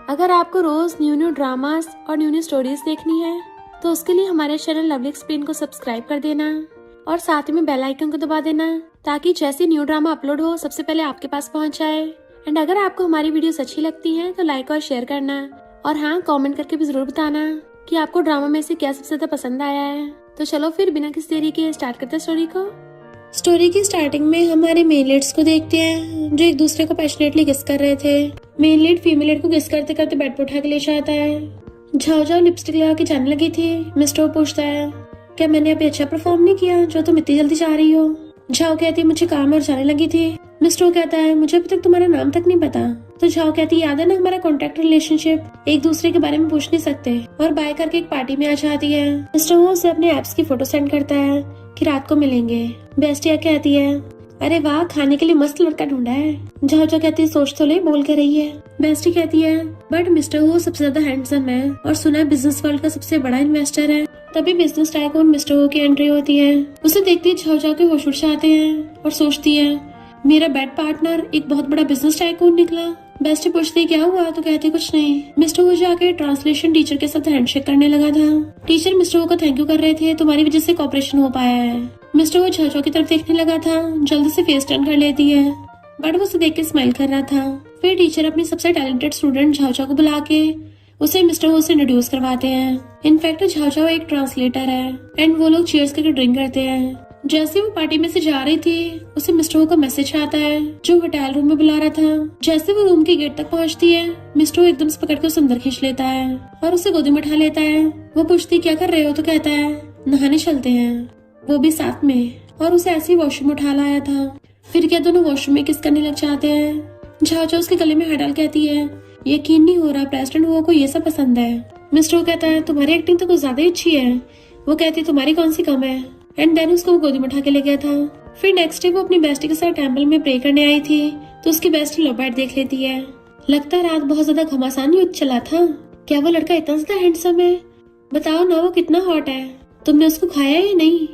अगर आपको रोज new new dramas और न्यू न्यू स्टोरीज देखनी है तो उसके लिए हमारे चैनल लवली एक्सप्लेन को सब्सक्राइब कर देना और साथ में बेल आइकन को दबा देना ताकि जैसे न्यू ड्रामा अपलोड हो सबसे पहले आपके पास पहुंच जाए। एंड अगर आपको हमारी वीडियोस अच्छी लगती हैं तो लाइक और शेयर करना और हाँ, कमेंट करके भी जरूर बताना कि आपको ड्रामा में से क्या सबसे ज्यादा पसंद आया है। तो चलो फिर बिना किसी देरी के स्टार्ट करते हैं स्टोरी को। स्टोरी की स्टार्टिंग में हमारे मेन लीड्स को देखते हैं जो एक दूसरे को पैशनेटली किस कर रहे थे। मेन लीड फीमेल लीड को किस करते करते बेड पर उठा के ले जाता है। झाओ झाओ लिपस्टिक लगा के जाने लगी थी। मिस्टर पूछता है, क्या मैंने अभी अच्छा परफॉर्म नहीं किया जो तुम इतनी जल्दी जा रही हो? झाओ कहती है, मुझे काम और जाने लगी थी। मिस्टर कहता है, मुझे अभी तक तुम्हारा नाम तक नहीं पता। तो झाओ कहती है, याद है ना हमारा कॉन्ट्रैक्ट रिलेशनशिप, एक दूसरे के बारे में पूछ नहीं सकते। और बाय करके एक पार्टी में आ जाती है। मिस्टर वो उसे अपने एप्स की फोटो सेंड करता है कि रात को मिलेंगे। बेस्टिया कहती है, अरे वाह, खाने के लिए मस्त लड़का ढूंढा है। झाओ झाओ कहती है, सोच तो ले, बोल के रही है। बेस्टी कहती है, बट मिस्टर वो सबसे ज्यादा हैंडसम है और सुना है बिजनेस वर्ल्ड का सबसे बड़ा इन्वेस्टर है। तभी बिजनेस टाइकून मिस्टर वो की एंट्री होती है। उसे देखती झाओ झाओ के होश उड़ जाते हैं और सोचती है, मेरा बेड पार्टनर एक बहुत बड़ा बिजनेस टाइकून निकला। बेस्टी पूछती क्या हुआ? तो कहती कुछ नहीं। मिस्टर वो जाके ट्रांसलेशन टीचर के साथ हैंडशेक करने लगा था। टीचर मिस्टर वो को थैंक यू कर रहे थे, तुम्हारी वजह से कॉपरेशन हो पाया है। मिस्टर वो झाओ झाओ की तरफ देखने लगा था, जल्दी से फेस टर्न कर लेती है बट वो उसे देख के स्माइल कर रहा था। फिर टीचर अपनी सबसे टैलेंटेड स्टूडेंट झाओ झाओ को बुला के उसे मिस्टर वो से इंट्रोड्यूस करवाते हैं। इनफैक्ट झाओ झाओ एक ट्रांसलेटर है एंड वो लोग चीयर्स करके ड्रिंक करते हैं। जैसे वो पार्टी में से जा रही थी उसे मिस्टर वो का मैसेज आता है जो होटल रूम में बुला रहा था। जैसे वो रूम के गेट तक पहुंचती है मिस्टर वो एकदम से पकड़ के उसे अंदर खींच लेता है और उसे गोदी में उठा लेता है। वो पूछती क्या कर रहे हो? तो कहता है, नहाने चलते हैं, वो भी साथ में। और उसे ऐसे ही वॉशरूम उठा लाया था। फिर क्या दोनों वॉशरूम में किस करने लग जाते हैं। झाओ झाओ उसके गले में हाथ डाल कहती है, यकीन नहीं हो रहा प्रेसिडेंट वो को ये सब पसंद है। मिस्टर कहता है, तुम्हारी एक्टिंग तो कुछ ज्यादा ही अच्छी है। वो कहती है, तुम्हारी कौन सी कम है। एंड देन उसको वो गोदी में उठा के ले गया था। फिर नेक्स्ट डे वो अपनी बेस्टी के साथ टेंपल में प्रे करने आई थी तो उसकी बेस्टी लव बैट देख लेती है। लगता है रात बहुत ज्यादा घमासान युद्ध चला था। क्या वो लड़का इतना ज्यादा हैंडसम है? बताओ ना वो कितना हॉट है, तुमने उसको खाया या नहीं?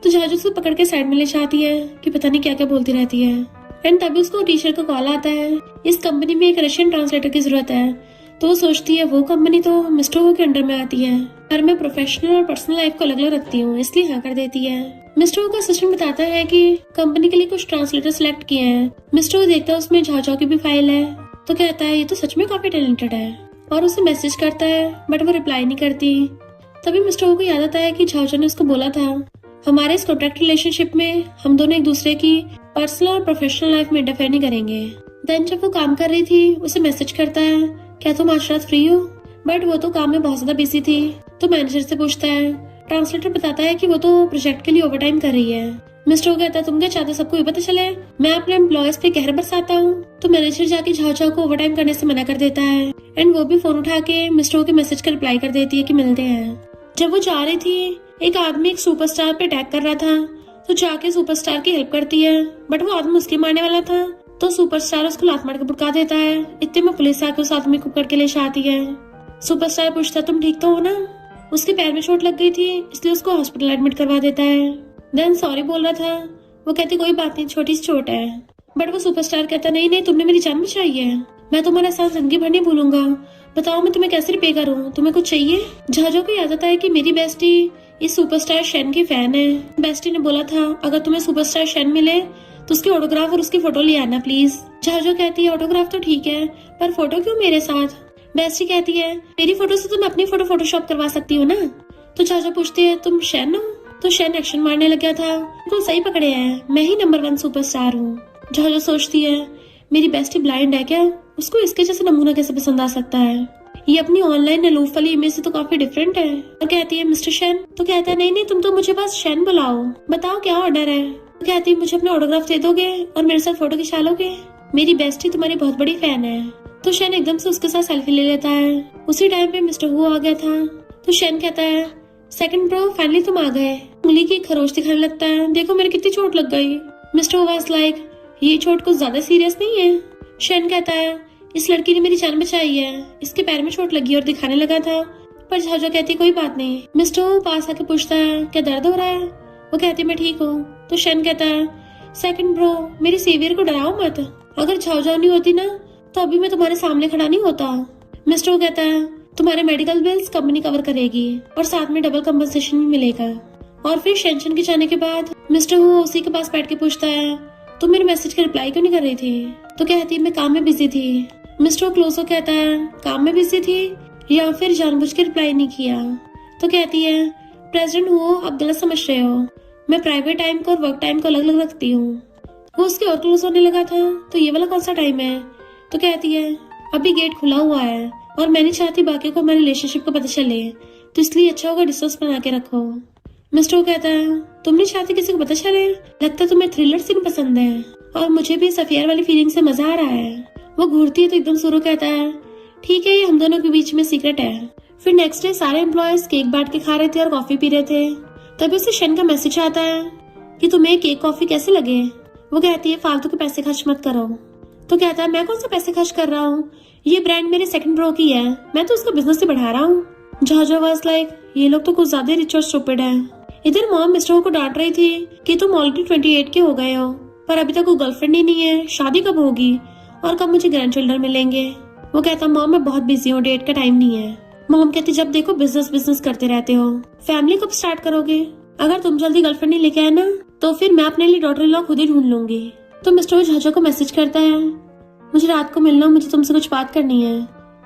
तो झाओ झाओ उसको पकड़ के साइड में ले जाती है कि पता नहीं क्या क्या बोलती रहती है। एंड तभी उसको टीचर का कॉल आता है, इस कंपनी में एक रशियन ट्रांसलेटर की जरूरत है। तो वो सोचती है वो कंपनी तो मिस्टर वो के अंडर में आती है पर मैं प्रोफेशनल और पर्सनल लाइफ को अलग अलग रखती हूँ, इसलिए हाँ कर देती है। मिस्टर वो का असिस्टेंट बताता है कि कंपनी के लिए कुछ ट्रांसलेटर सिलेक्ट किए हैं। मिस्टर वो देखता है उसमें झाओ झाओ की भी फाइल है तो कहता है, ये तो सच में काफी टैलेंटेड है। और उसे मैसेज करता है बट वो रिप्लाई नहीं करती। तभी मिस्टर वो को याद आता है कि झाओ झाओ ने उसको बोला था हमारे इस कॉन्ट्रैक्ट रिलेशनशिप में हम दोनों एक दूसरे की पर्सनल और प्रोफेशनल लाइफ में इंटरफेयर नहीं करेंगे। देन जब वो काम कर रही थी उसे मैसेज करता है, क्या तुम आज रात फ्री हो? बट वो तो काम में बहुत ज्यादा बिजी थी। तो मैनेजर से पूछता है। ट्रांसलेटर बताता है कि वो तो प्रोजेक्ट के लिए ओवरटाइम कर रही है। मिस्टर वो कहता है, तुम क्या चाहते सबको ये पता चले मैं अपने एम्प्लॉयज पे कहर बरसाता हूँ? तो मैनेजर जाके झाओ झाओ को ओवरटाइम करने से मना कर देता है एंड वो भी फोन उठा के मिस्टर वो के मैसेज का रिप्लाई कर देती है कि मिलते हैं। जब वो जा रही थी एक आदमी एक सुपरस्टार पे अटैक कर रहा था तो जाके सुपरस्टार की हेल्प करती है बट वो आदमी उसके मारने वाला था तो सुपरस्टार उसको लात मार के भड़का देता है। इतने में पुलिस आके उस आदमी को पकड़ के ले जाती है। सुपरस्टार पूछता है, तुम ठीक तो हो ना? उसके पैर में चोट लग गई थी इसलिए उसको हॉस्पिटल एडमिट करवा देता है। देन सॉरी बोल रहा था। वो कहती कोई बात नहीं, छोटी सी चोट है। बट वो सुपरस्टार कहता, नहीं नहीं, तुमने मेरी जान बचाई है, मैं तुम्हारा साथ जिंदगी भर नहीं भूलूंगा। बताओ मैं तुम्हें कैसे रिपे करूँ, तुम्हें कुछ चाहिए? झाओ झाओ को याद आता है कि मेरी बेस्टी इस सुपरस्टार शेन की फैन है। बेस्टी ने बोला था अगर तुम्हें सुपरस्टार शेन मिले तो उसके ऑटोग्राफ और उसकी फोटो ले आना प्लीज। झाओ झाओ कहती है, ऑटोग्राफ तो ठीक है पर फोटो क्यों मेरे साथ? बेस्टी कहती है, मेरी फोटो से तुम अपनी फोटो फोटोशॉप करवा सकती हो ना। तो झाओ झाओ पूछती है, तुम शेन हो? तो शेन एक्शन मारने लग गया था। बिल्कुल सही पकड़े हैं, मैं ही नंबर 1 सुपरस्टार हूँ। झाओ झाओ सोचती है, मेरी बेस्टी ब्लाइंड है क्या? उसको इसके जैसे नमूना कैसे पसंद आ सकता है? ये अपनी ऑनलाइन अलूफ वाली इमेज से तो काफी डिफरेंट है। और कहती है, मिस्टर शेन? तो कहता है, नहीं नहीं, तुम तो मुझे बस शेन बुलाओ, बताओ क्या ऑर्डर है? तो कहती है, मुझे अपने ऑटोग्राफ दे दोगे और मेरे साथ फोटो खिंचा लोगे? मेरी बेस्टी तुम्हारी बहुत बड़ी फैन है। तो शेन एकदम से उसके साथ सेल्फी ले लेता है। उसी टाइम पे मिस्टर वो आ गया था। तो शेन कहता है, सेकंड ब्रो फाइनली तुम आ गए। उंगली की खरोच दिखाने लगता है, देखो मेरे कितनी चोट लग गई। मिस्टर वाज लाइक, ये चोट कुछ ज्यादा सीरियस नहीं है। शेन कहता है, इस लड़की ने मेरी जान बचाई है, इसके पैर में चोट लगी और दिखाने लगा था। पर झाओ झाओ कहती कोई बात नहीं। मिस्टर पास आके पूछता है, क्या दर्द हो रहा है? वो कहती मैं ठीक हूँ। तो शेन कहता है, सेकंड ब्रो मेरे सेवियर को डराओ मत, अगर झाओ झाओ नहीं होती ना तो अभी मैं तुम्हारे सामने खड़ा नहीं होता। मिस्टर वो कहता है तुम्हारे मेडिकल बिल्स कंपनी कवर करेगी और साथ में डबल कंपनसेशन भी मिलेगा। और फिर शेंशन के जाने के बाद मिस्टर वो उसी के पास बैठ के पूछता है तुम मेरे मैसेज का रिप्लाई क्यों नहीं कर रही थी? तो कहती है मैं काम में बिजी थी। मिस्टर क्लोजो कहता है काम में बिजी थी या फिर जानबूझ के रिप्लाई नहीं किया? तो कहती है प्रेसिडेंट हो आप गलत समझ रहे हो, मैं प्राइवेट टाइम को और वर्क टाइम को अलग अलग रखती हूँ। वो उसके और क्लोज होने लगा था तो ये वाला कौन सा टाइम है? तो कहती है अभी गेट खुला हुआ है और मैं नहीं चाहती बाकी को हमारे रिलेशनशिप का पता चले, तो इसलिए अच्छा होगा डिस्टेंस बना के रखो। मिस्टर वो कहता है तुम नहीं चाहती किसी को पता चले? लगता है तुम्हें थ्रिलर सीन पसंद है और मुझे भी इस अफेयर वाली फीलिंग से मजा आ रहा है। वो घूरती है तो एकदम सुरो कहता है ठीक है ये हम दोनों के बीच में सीक्रेट है। फिर नेक्स्ट डे सारे एम्प्लॉयज केक बांट के खा रहे थे और कॉफी पी रहे थे। तभी उसे शन का मैसेज आता है कि तुम्हें केक कॉफी कैसे लगे? वो कहती है फालतू के पैसे खर्च मत करो। तो कहता है मैं कौन सा पैसे खर्च कर रहा हूँ, ये ब्रांड मेरे सेकंड ब्रो की है, मैं तो उसका बिजनेस ही बढ़ा रहा हूँ। जॉर्जो वाज लाइक ये लोग तो कुछ ज्यादा रिच और स्टूपिड है। इधर मॉम मिस्टर को डांट रही थी कि तुम ऑलरेडी 28 के हो गए हो पर अभी तक कोई गर्लफ्रेंड ही नहीं है, शादी कब होगी और कब मुझे ग्रैंड चिल्ड्रन मिलेंगे? वो कहता मॉम मैं बहुत बिजी हूँ, डेट का टाइम नहीं है। मॉम कहती जब देखो बिजनेस बिजनेस करते रहते हो, फैमिली कब स्टार्ट करोगे? अगर तुम जल्दी गर्लफ्रेंड नहीं लेके आए ना तो फिर मैं अपने लिए डॉटर इन लॉ खुद ही ढूंढ लूंगी। तो मिस्टर झाझा को मैसेज करता है मुझे रात को मिलना, मुझे तुमसे कुछ बात करनी है।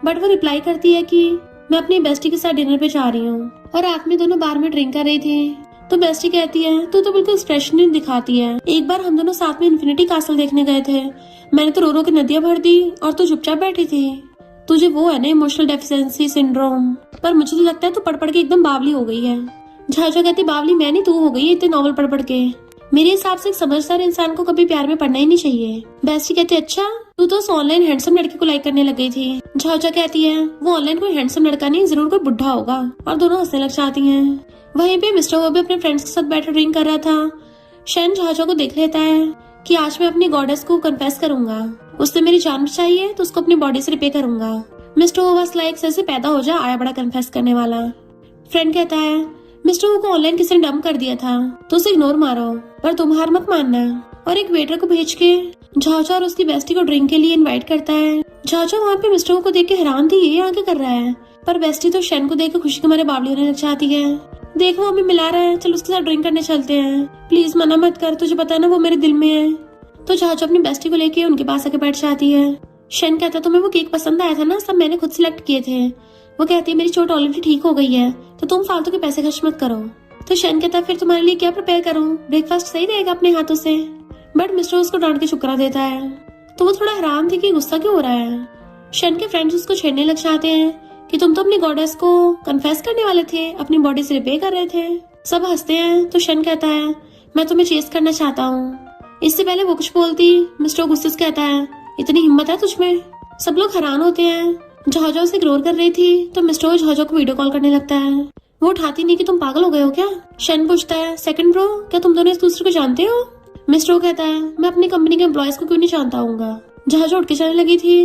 बट वो रिप्लाई करती है कि मैं अपनी बेस्टी के साथ डिनर पे जा रही हूँ और रात में दोनों बार में ड्रिंक कर रही थी। तो बेस्टी कहती है तू तो बिल्कुल एक्सप्रेशन नहीं दिखाती है, एक बार हम दोनों साथ में इन्फिनिटी कासल देखने गए थे, मैंने तो रो रो के नदियां भर दी और तू चुपचाप बैठी थी। तुझे वो है ना इमोशनल डेफिशिएंसी सिंड्रोम, पर मुझे तो लगता है तू पढ़ पढ़ के एकदम बावली हो गई है। झाझा कहती बावली मैं नहीं, तू हो गई है इतने नॉवल पढ़ पढ़ के। मेरे हिसाब से एक समझदार इंसान को कभी प्यार में पड़ना ही नहीं चाहिए। बेस्टी कहती अच्छा तू तो उस ऑनलाइन हैंडसम लड़के को लाइक करने लग गई थी। झाझा कहती है वो ऑनलाइन कोई हैंडसम लड़का नहीं, जरूर कोई बुढ़ा होगा। और दोनों हंसने लग जाती हैं। वहीं पे मिस्टर वो भी अपने फ्रेंड्स के साथ बैठे ड्रिंक कर रहा था। शन झाझा को देख लेता है कि आज मैं अपनी गॉडेस को कन्फेस करूंगा, उसने मेरी जान बचाई है तो उसको अपनी बॉडी से रिपे करूंगा। मिस्टर वो बस लाइक से पैदा हो जा आया बड़ा कन्फेस करने वाला। फ्रेंड कहता है मिस्टर वो को ऑनलाइन किसी ने डंप कर दिया था तो उसे इग्नोर मारो, पर तुम हार मत मानना। और एक वेटर को भेज के झाझा और उसकी बेस्टी को ड्रिंक के लिए इनवाइट करता है। झाझा वहाँ पे मिस्टर को देख के हैरान थी, ये आगे कर रहा है, पर बेस्टी तो शन को देख के खुशी के मारे बावली होने लग जाती है। देखो हमें मिला रहा है, चल उसके साथ ड्रिंक करने चलते हैं, प्लीज मना मत कर, तुझे पता है ना वो मेरे दिल में है। तो झाझा अपनी बेस्टी को लेके उनके पास आके बैठ जाती है। शन कहता तुम्हें वो केक पसंद आया था ना, सब मैंने खुद सिलेक्ट किए थे। वो कहती है मेरी चोट ऑलरेडी ठीक हो गई है तो तुम फालतू के पैसे खर्च मत करो। तो शन कहता फिर तुम्हारे लिए क्या प्रिपेयर करूं, ब्रेकफास्ट सही रहेगा अपने हाथों से। बट मिस्टर उसको डांट के चुप करा देता है। तो वो थोड़ा हैरान थी कि गुस्सा क्यों हो रहा है। शन के फ्रेंड्स उसको छेड़ने लग जाते हैं कि तुम तो अपनी गॉडेस को कन्फेस करने वाले थे, अपनी बॉडी से रिपे कर रहे थे। सब हंसते हैं। तो शन कहता है मैं तुम्हें चेस करना चाहता हूँ। इससे पहले वो कुछ बोलती मिस्टर गुस्से से कहता है इतनी हिम्मत है तुझमें। सब लोग हैरान होते हैं। झाझा उसे इग्नोर कर रही थी तो मिस्टर झाझा को वीडियो कॉल करने लगता है। वो उठाती नहीं कि तुम पागल हो गए हो क्या। शन पूछता है सेकंड ब्रो क्या तुम दोनों एक दूसरे को जानते हो? मिस्टर कहता है मैं अपनी कंपनी के एम्प्लॉयज को क्यों नहीं जानता हूँ। झाझा उठ के चलने लगी थी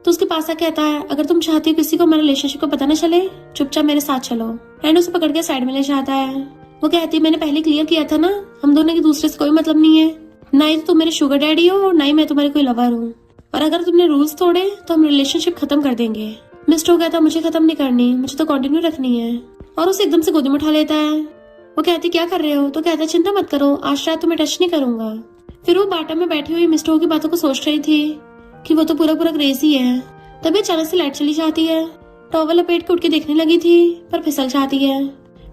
तो उसके पास कहता है अगर तुम चाहती हो किसी को हमारे रिलेशनशिप को पता न चले चुपचाप मेरे साथ चलो। एंड उसे पकड़ के साइड में ले जाता है। वो कहती है मैंने पहले क्लियर किया था ना, हम दोनों एक दूसरे से कोई मतलब नहीं है, ना ही तो तुम मेरे शुगर डैडी हो और ना ही मैं तुम्हारे कोई लवर हूँ, और अगर तुमने रूल्स तोड़े तो हम रिलेशनशिप खत्म कर देंगे। मिस्टर कहता मुझे खत्म नहीं करनी, मुझे तो कंटिन्यू रखनी है। और उसे एकदम से गोदी में उठा लेता है। वो कहती क्या कर रहे हो? तो कहता चिंता मत करो, आज रात तुम्हें टच नहीं करूंगा। फिर वो बाटा में बैठी हुई मिस्टर की बातों को सोच रही थी कि वो तो पूरा पूरा क्रेजी है। तभी अचानक से लाइट चली जाती है। टॉवल लपेट के उठ के देखने लगी थी पर फिसल जाती है।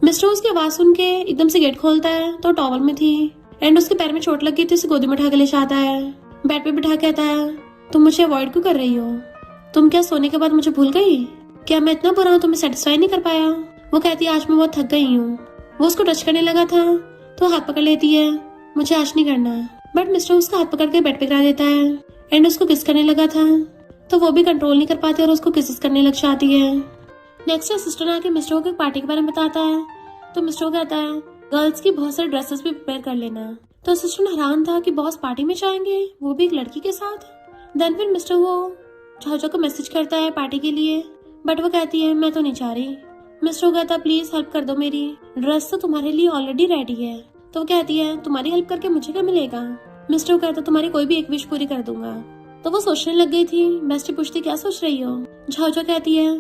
मिस्टर उसकी आवाज सुन के एकदम से गेट खोलता है तो टॉवल में थी एंड उसके पैर में चोट लगी थी। उसे गोदी में उठा के ले जाता है, बेड पे बिठा कहता है तुम मुझे अवॉइड क्यों कर रही हो? तुम क्या सोने के बाद मुझे भूल गई? क्या मैं इतना बुरा हूँ तुम्हें सेटिस्फाई नहीं कर पाया? वो कहती है आज मैं बहुत थक गई हूँ। वो उसको टच करने लगा था तो हाथ पकड़ लेती है, मुझे आज नहीं करना। बट मिस्टर उसका हाथ पकड़ के बेड पे गिरा देता है एंड उसको किस करने लगा था तो वो भी कंट्रोल नहीं कर पाती और उसको किस करने लग जाती है। नेक्स्ट असिस्टेंट आके मिस्टर को एक पार्टी के बारे में बताता है तो मिस्टर कहता है गर्ल्स की बहुत सारी ड्रेसेस भी प्रिपेयर कर लेना। तो असिस्टेंट हैरान था कि बॉस पार्टी में जाएंगे, वो भी एक लड़की के साथ। देन फिर मिस्टर वो झाझा को मैसेज करता है पार्टी के लिए, बट वो कहती है मैं तो नहीं जा रही। मिस्टर कहता प्लीज हेल्प कर दो, मेरी ड्रेस तो तुम्हारे लिए ऑलरेडी रेडी है। तो वो कहती है तुम्हारी हेल्प करके मुझे क्या मिलेगा? मिस्टर कहता तुम्हारी कोई भी एक विश पूरी कर दूंगा। तो वो सोचने लग गई थी। बेस्टी पूछती क्या सोच रही हो? झाओझा कहती है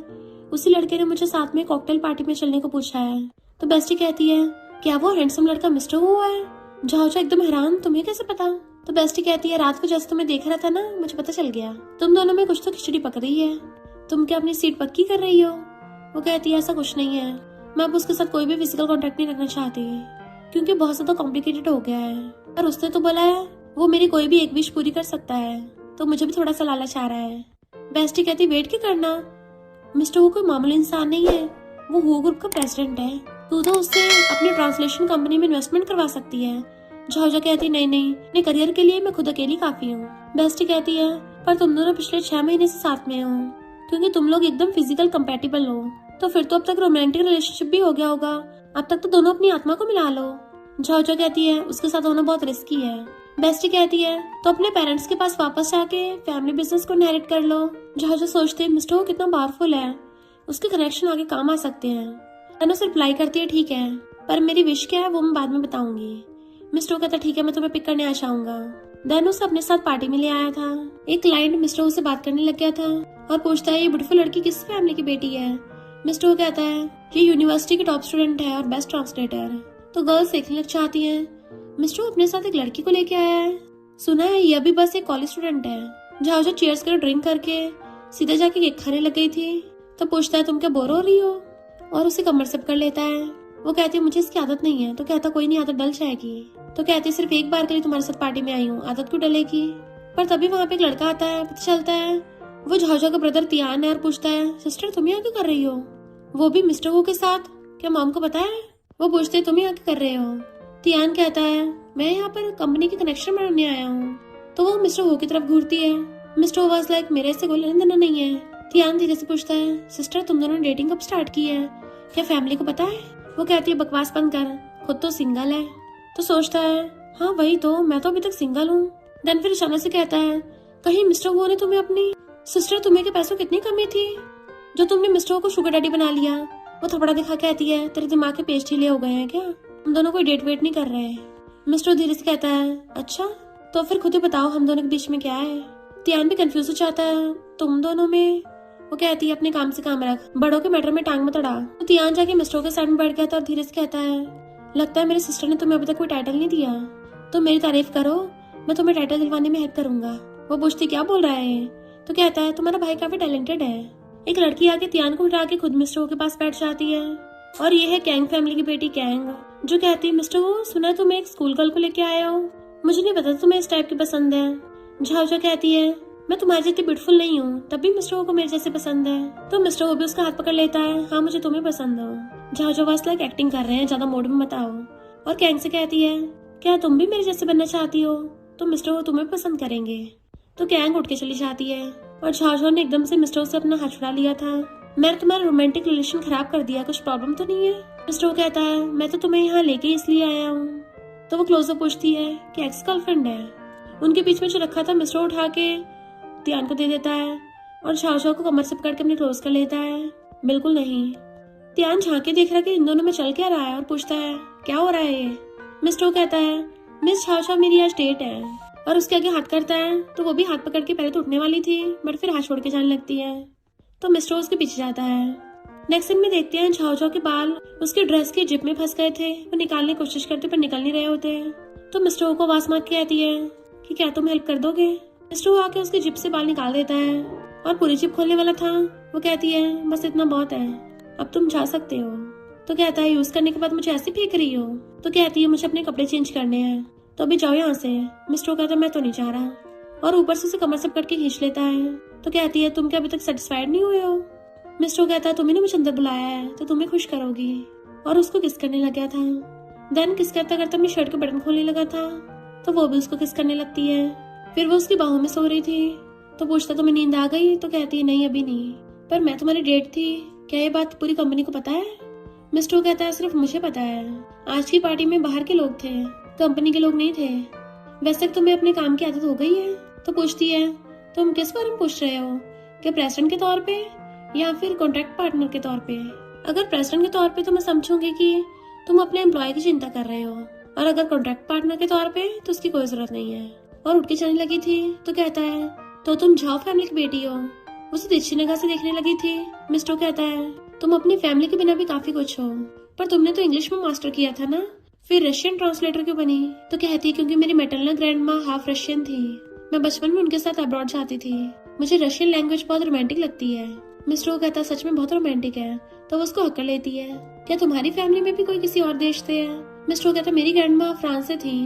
उसी लड़के ने मुझे साथ में कॉकटेल पार्टी में चलने को पूछा है। तो बेस्टी कहती है क्या वो हैंडसम लड़का मिस्टर वो है? झाओझा एकदम हैरान, तुम्हें कैसे पता? तो बेस्टी कहती है रात को जैसे तुम्हें देख रहा था ना, मुझे पता चल गया। तुम दोनों में कुछ तो खिचड़ी पक रही है। तुम क्या अपनी सीट पक्की कर रही हो? वो कहती है ऐसा कुछ नहीं है, मैं अब उसके साथ कोई भी फिजिकल कांटेक्ट नहीं रखना चाहती क्योंकि बहुत ज्यादा कॉम्प्लिकेटेड हो गया है। और उसने तो बोला है वो मेरी कोई भी एक विश पूरी कर सकता है, तो मुझे भी थोड़ा सा लालच आ रहा है। बेस्टी कहती वेट क्या करना, मिस्टर वो कोई मामूली इंसान नहीं है, वो हु ग्रुप का प्रेसिडेंट है। तू तो उससे अपनी ट्रांसलेशन कंपनी में इन्वेस्टमेंट करवा सकती है। झाओझा कहती नहीं नहीं, अपने करियर के लिए मैं खुद अकेली काफी हूँ। बेस्टी कहती है पर तुम दोनों पिछले 6 महीने से साथ में हो, क्योंकि तुम लोग एकदम फिजिकल कंपेटिबल हो, तो फिर तो अब तक रोमांटिक रिलेशनशिप भी हो गया होगा। अब तक तो दोनों अपनी आत्मा को मिला लो। झाओझा कहती है उसके साथ होना बहुत रिस्की है। बेस्टी कहती है तो अपने पेरेंट्स के पास वापस जाके फैमिली बिजनेस को इनहेरिट कर लो। झाओझा सोचते है मिस्टर वो कितना पावरफुल है, उसके कनेक्शन आगे काम आ सकते हैं। अनु रिप्लाई करती है ठीक है, पर मेरी विश क्या है वो मैं बाद में बताऊंगी। मिस्टर कहता ठीक है, मैं तुम्हें पिक करने आ जाऊंगा। देन उसे अपने साथ पार्टी में ले आया था। एक क्लाइंट मिस्टर से बात करने लग गया था और पूछता है ये ब्यूटीफुल लड़की किस फैमिली की बेटी है? मिस्टर कहता है ये यूनिवर्सिटी की टॉप स्टूडेंट है और बेस्ट ट्रांसलेटर। तो गर्ल्स देखने लग चाहती है। मिस्टर अपने साथ एक लड़की को लेके आया है, सुना है ये अभी बस एक कॉलेज स्टूडेंट है। झाओझा चीयर्स कर ड्रिंक करके सीधे जाके केक खाने लग गई थी। तो पूछता है तुम क्या बोर हो रही हो, और उसे कमर से पकड़ लेता है। वो कहती है मुझे इसकी आदत नहीं है। तो कहता कोई नहीं, आदत डल जाएगी। तो कहती सिर्फ एक बार के लिए तुम्हारे साथ पार्टी में आई हूँ, आदत क्यों डलेगी? पर तभी वहाँ पे एक लड़का आता है, पता चलता है वो झाओझा का ब्रदर तियान है और पूछता है सिस्टर तुम यहाँ क्यों कर रही हो? वो भी मिस्टर वो के साथ, क्या मॉम को पता है? वो पूछते तुम यहाँ क्या कर रहे हो? तियान कहता है मैं यहाँ पर कंपनी के कनेक्शन बनाने आया हूँ। तो वो मिस्टर वो की तरफ घूरती है। मिस्टर वाज लाइक मेरे से कोई लेना देना नहीं है। तियान धीरे से पूछता है सिस्टर तुम दोनों डेटिंग कब स्टार्ट की है, क्या फैमिली को पता है? वो कहती है बकवास बंद कर, खुद तो सिंगल है। तो सोचता है हाँ वही तो, मैं तो अभी तक सिंगल हूँ। देन फिर अचानक से कहता है कहीं मिस्टर वो ने तुम्हें अपनी सिस्टर तुम्हें के पैसों कितनी कमी थी जो तुमने मिस्टर को शुगर डैडी बना लिया? वो थपड़ा दिखा कहती है तेरे दिमाग के पेज ढीले हो गए हैं क्या, हम दोनों कोई डेट वेट नहीं कर रहे। मिस्टर धीरे से कहता है अच्छा तो फिर खुद ही बताओ हम दोनों के बीच में क्या है? तियान भी कंफ्यूज हो जाता है तुम दोनों में। वो कहती है अपने काम से काम रख, बड़ों के मैटर में टांग मत अड़ा। तो तियान जाके मिस्टर के साइड में बैठ गया था और धीरे से कहता है लगता है मेरी सिस्टर ने तुम्हें अभी तक कोई टाइटल नहीं दिया, तो मेरी तारीफ करो, मैं तुम्हें टाइटल दिलवाने में हेल्प करूंगा। वो पूछती क्या बोल रहा है? तो कहता है तुम्हारा भाई काफी टैलेंटेड है। एक लड़की आके तियान को उठा के खुद मिस्टर के पास बैठ जाती है, और ये है कैंग फैमिली की बेटी कैंग, जो कहती है मिस्टर वो सुना तुम एक स्कूल गर्ल को लेके आए हो, मुझे नहीं पता तुम्हें इस टाइप की पसंद है। झाओझा कहती है मैं तुम्हारी जितनी ब्यूटीफुल नहीं हूँ, तब भी मिस्टर को मेरे जैसे पसंद है। तो मिस्टर वो भी उसका हाथ पकड़ लेता है हाँ मुझे तुम्हें पसंद हो। झाओझा वास लाइक एक्टिंग कर रहे हैं, ज्यादा मूड में बताओ। और कैंग से कहती है क्या तुम भी मेरे जैसे बनना चाहती हो, तो मिस्टर वो तुम्हें पसंद करेंगे। तो कैंग उठ के चली जाती है और झाओझा ने एकदम से मिस्टर से अपना हाथ छुड़ा लिया था। मैंने तुम्हारा रोमांटिक रिलेशन खराब कर दिया, कुछ प्रॉब्लम तो नहीं है? मिस्टर कहता है मैं तो तुम्हें यहाँ लेके इसलिए आया हूँ। तो वो क्लोजअप पूछती है कि एक्स गर्लफ्रेंड है। उनके बीच में जो रखा था मिस्टर उठा के तियान को दे देता है और झाओझा को कमर से पकड़ के अपने क्लोज कर लेता है। बिल्कुल नहीं। तियान झांके देख रहा कि इन दोनों में चल क्या रहा है और पूछता है क्या हो रहा है ये? मिस्टर कहता है मिस झाओझा मेरी आज डेट है, और उसके आगे हाथ करता है। तो वो भी हाथ पकड़ के पहले तो उठने वाली थी बट फिर हाथ छोड़ के जाने लगती है। तो मिस्टर उसके पीछे जाता है। नेक्स्ट सीन में देखते हैं झाओझा के बाल उसके ड्रेस के जिप में फंस गए थे, वो निकालने की कोशिश करते पर निकल नहीं रहे होते। तो मिस्टर को आवाज मार के कहती है कि क्या तुम हेल्प कर दोगे? मिस्टर आके उसके जिप से बाल निकाल देता है और पूरी जिप खोलने वाला था। वो कहती है बस इतना बहुत है, अब तुम जा सकते हो। तो कहता है यूज करने के बाद मुझे ऐसे फेंक रही हो? तो कहती है मुझे अपने कपड़े चेंज करने हैं, तो अभी जाओ यहाँ से। मिस्टर कहता है मैं तो नहीं जा रहा, और ऊपर से उसे कमर से पकड़ के खींच लेता है। तो कहती है तुम क्या अभी तक सेटिस्फाइड नहीं हुए हो? मिस्टर कहता है तुम्हें ने मुझे अंदर बुलाया है तो तुम्हें खुश करोगी, और उसको किस करने लग गया था। देन किस करता करता अपनी शर्ट का बटन खोलने लगा था, तो वो भी उसको किस करने लगती है। फिर वो उसकी बाहों में सो रही थी। तो पूछता तुम्हें नींद आ गई? तो कहती है नहीं अभी नहीं, पर मैं तुम्हारी डेट थी, क्या ये बात पूरी कंपनी को पता है? मिस्टर कहता है सिर्फ मुझे पता है, आज की पार्टी में बाहर के लोग थे, कंपनी के लोग नहीं थे। वैसे तुम्हें अपने काम की आदत हो गई है? तो पूछती है तुम किस बारे में पूछ रहे हो, क्या प्रेसिडेंट के तौर पे या फिर कॉन्ट्रैक्ट पार्टनर के तौर पे? अगर प्रेसिडेंट के तौर पे तो मैं समझूंगी कि तुम अपने एम्प्लॉय की चिंता कर रहे हो, और अगर कॉन्ट्रैक्ट पार्टनर के तौर पे तो उसकी कोई जरूरत नहीं है। और उठ के चलने लगी थी। तो कहता है तो तुम झाओ फैमिली की बेटी हो? उसे तिरछी निगाह से देखने लगी थी। मिस्टर कहता है, तुम अपनी फैमिली के बिना भी काफी कुछ हो, पर तुमने तो इंग्लिश में मास्टर किया था ना, फिर रशियन ट्रांसलेटर क्यों बनी? तो कहती है, क्योंकि मेरी मैटरनल ग्रैंड माँ हाफ रशियन थी। मैं बचपन में उनके साथ अब्रॉड जाती थी। मुझे रशियन लैंग्वेज बहुत रोमांटिक लगती है। मिस्टर वो कहता है, सच में बहुत रोमांटिक है। तो वो उसको हक्कर लेती है, क्या तुम्हारी फैमिली में भी कोई किसी और देश से है? मिस्टर वो कहता है, मेरी ग्रैंड माँ फ्रांस से थी।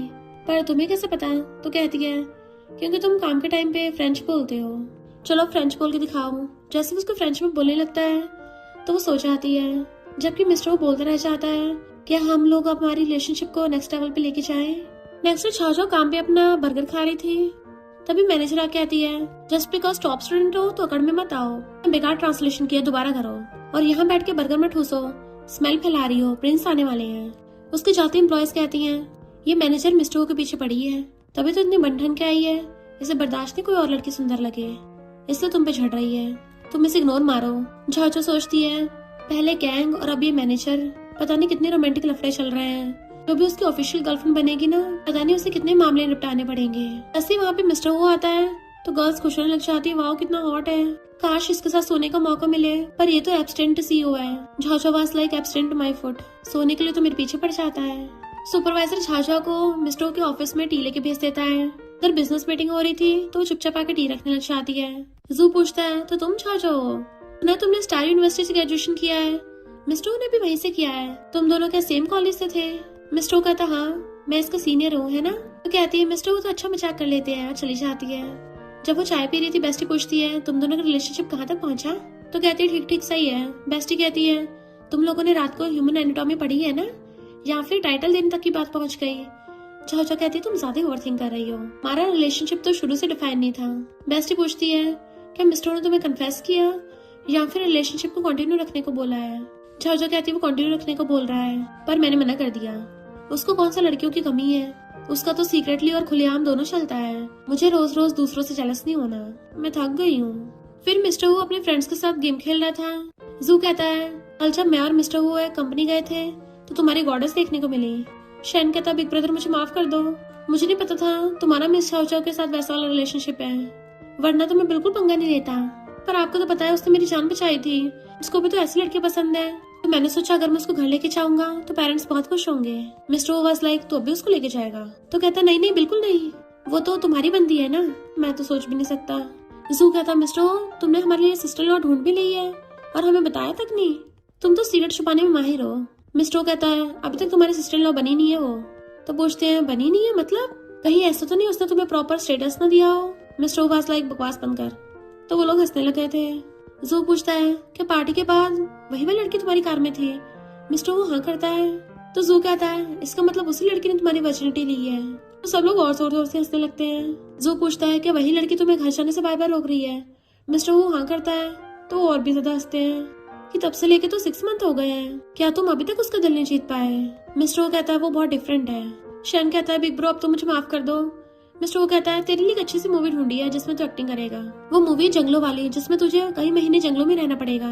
पर तुम्हें कैसे पता? तो कहती है, क्योंकि तुम काम के टाइम पे फ्रेंच बोलते हो। चलो फ्रेंच बोल के दिखाओ। जैसे उसको फ्रेंच में बोलने लगता है तो वो सो जाती है, जबकि मिस्टर वो बोलता रह जाता है, क्या हम लोग अब हमारी रिलेशनशिप को नेक्स्ट लेवल पे लेके जाएं? नेक्स्ट डे छाओ काम पे अपना बर्गर खा रही थी, तभी मैनेजर आके आती है, जस्ट बिकॉज टॉप स्टूडेंट हो तो अकड़ में मत आओ, बेकार ट्रांसलेशन किया, दोबारा करो और यहाँ बैठ के बर्गर में ठूसो, स्मेल फैला रही हो, प्रिंस आने वाले हैं। उसके जाते एम्प्लॉयज कहती हैं, ये मैनेजर मिस्टर के पीछे पड़ी है, तभी तो इतनी बंठन के आई है, इसे बर्दाश्त नहीं कोई और लड़की सुंदर लगे, इसलिए तुम पे झड़ रही है, तुम इसे इग्नोर मारो। झाचो सोचती है, पहले गैंग और अब ये मैनेजर, पता नहीं कितने रोमांटिक लफड़े चल रहे हैं। जो भी उसकी ऑफिशियल गर्लफ्रेंड बनेगी ना, पता नहीं उसे कितने मामले निपटाने पड़ेंगे। ऐसे वहाँ पे मिस्टर वो आता है तो गर्ल्स खुश होने लग जाती है, वाओ कितना हॉट है, काश इसके साथ सोने का मौका मिले, पर ये तो एब्सटेंट सीईओ है। Jhajha was like एब्सटेंट my foot, सोने के लिए तो मेरे पीछे पड़ जाता है। सुपरवाइजर झाझा को मिस्टर के ऑफिस में टी लेके भेज देता है। उधर बिजनेस मीटिंग हो रही थी तो चुपचाप आके टी रखने लग जाती है। जू पूछता है, तो तुम झाझा हो ना, तुमने स्टार यूनिवर्सिटी से ग्रेजुएशन किया है? मिस्टर ने भी वहीं से किया है। तुम दोनों क्या सेम कॉलेज से थे? मिस्टर कहता, हाँ मैं इसका सीनियर हूँ, है ना? तो कहती है, मिस्टर तो अच्छा मजाक कर लेते हैं, चली जाती है। जब वो चाय पी रही थी, बेस्टी पूछती है, तुम दोनों का रिलेशनशिप कहाँ तक पहुँचा? तो कहती है, ठीक ठीक सही है। बेस्टी कहती है, तुम लोगों ने रात को ह्यूमन एनाटॉमी पढ़ी है ना, या फिर टाइटल देने तक की बात पहुँच गई? झाझा कहती है, तुम ज्यादा ओवरथिंक कर रही हो, हमारा रिलेशनशिप तो शुरू से डिफाइन नहीं था। बेस्टी पूछती है, क्या मिस्टर ने तुम्हें कन्फेस किया या फिर रिलेशनशिप को कंटिन्यू रखने को बोला है? झाझा कहती है, वो कंटिन्यू रखने को बोल रहा है, पर मैंने मना कर दिया। उसको कौन सा लड़कियों की कमी है, उसका तो सीक्रेटली और खुलेआम दोनों चलता है। मुझे रोज रोज दूसरों से जेलस नहीं होना, मैं थक गई हूँ। फिर मिस्टर हु अपने फ्रेंड्स के साथ गेम खेल रहा था। जू कहता है, कल जब मैं और मिस्टर हु कंपनी गए थे तो तुम्हारी गॉडेस देखने को मिली। शैन कहता, बिग ब्रदर मुझे माफ कर दो, मुझे नहीं पता था तुम्हारा मिस झाओ के साथ वैसा वाला रिलेशनशिप है, वरना तो मैं बिल्कुल पंगा नहीं लेता। पर आपको तो पता है उसने मेरी जान बचाई थी, उसको भी तो ऐसी लड़की पसंद है, तो मैंने सोचा अगर मैं उसको घर लेके जाऊंगा तो पेरेंट्स बहुत खुश होंगे। मिस्टर वाज लाइक, तो अभी उसको लेके जाएगा? तो कहता, नहीं नहीं बिल्कुल नहीं, वो तो तुम्हारी बंदी है ना, मैं तो सोच भी नहीं सकता। जू कहता, मिस्टर तुमने हमारे लिए सिस्टर लॉ ढूंढ भी ली है और हमें बताया तक नहीं, तुम तो सीक्रेट छुपाने में माहिर हो। मिस्टर कहता है, अभी तक तुम्हारी सिस्टर लॉ बनी नहीं है वो। तो पूछते हैं, बनी नहीं है मतलब? कहीं ऐसा तो नहीं उसने तुम्हें प्रॉपर स्टेटस न दिया हो? मिस्टर वाज लाइक, बकवास बंद कर। तो वो लोग हंसने लगे थे। जू पूछता है, क्या पार्टी के बाद वही वाली लड़की तुम्हारी कार में थी? मिस्टर वो हाँ करता है। तो जू कहता है, इसका मतलब उसी लड़की ने तुम्हारी वर्जिनिटी ली है। तो सब लोग और जोर जोर से हंसने लगते हैं। जू पूछता है, क्या वही लड़की तुम्हें घर जाने से बार बार रोक रही है? मिस्टर वो हाँ करता है। तो और भी ज्यादा हंसते हैं कि तब से लेके तो 6 मंथ हो गए हैं, क्या तुम अभी तक उसका दिल नहीं जीत पाए? मिस्टर वो कहता है, वो बहुत डिफरेंट है। शैन कहता है, बिग ब्रो अब तो मुझे माफ कर दो। मिस्टर वो कहता है, तेरे लिए एक अच्छी सी मूवी ढूंढी है जिसमें तू एक्टिंग करेगा। वो मूवी जंगलों वाली, जिसमें तुझे कई महीने जंगलों में रहना पड़ेगा।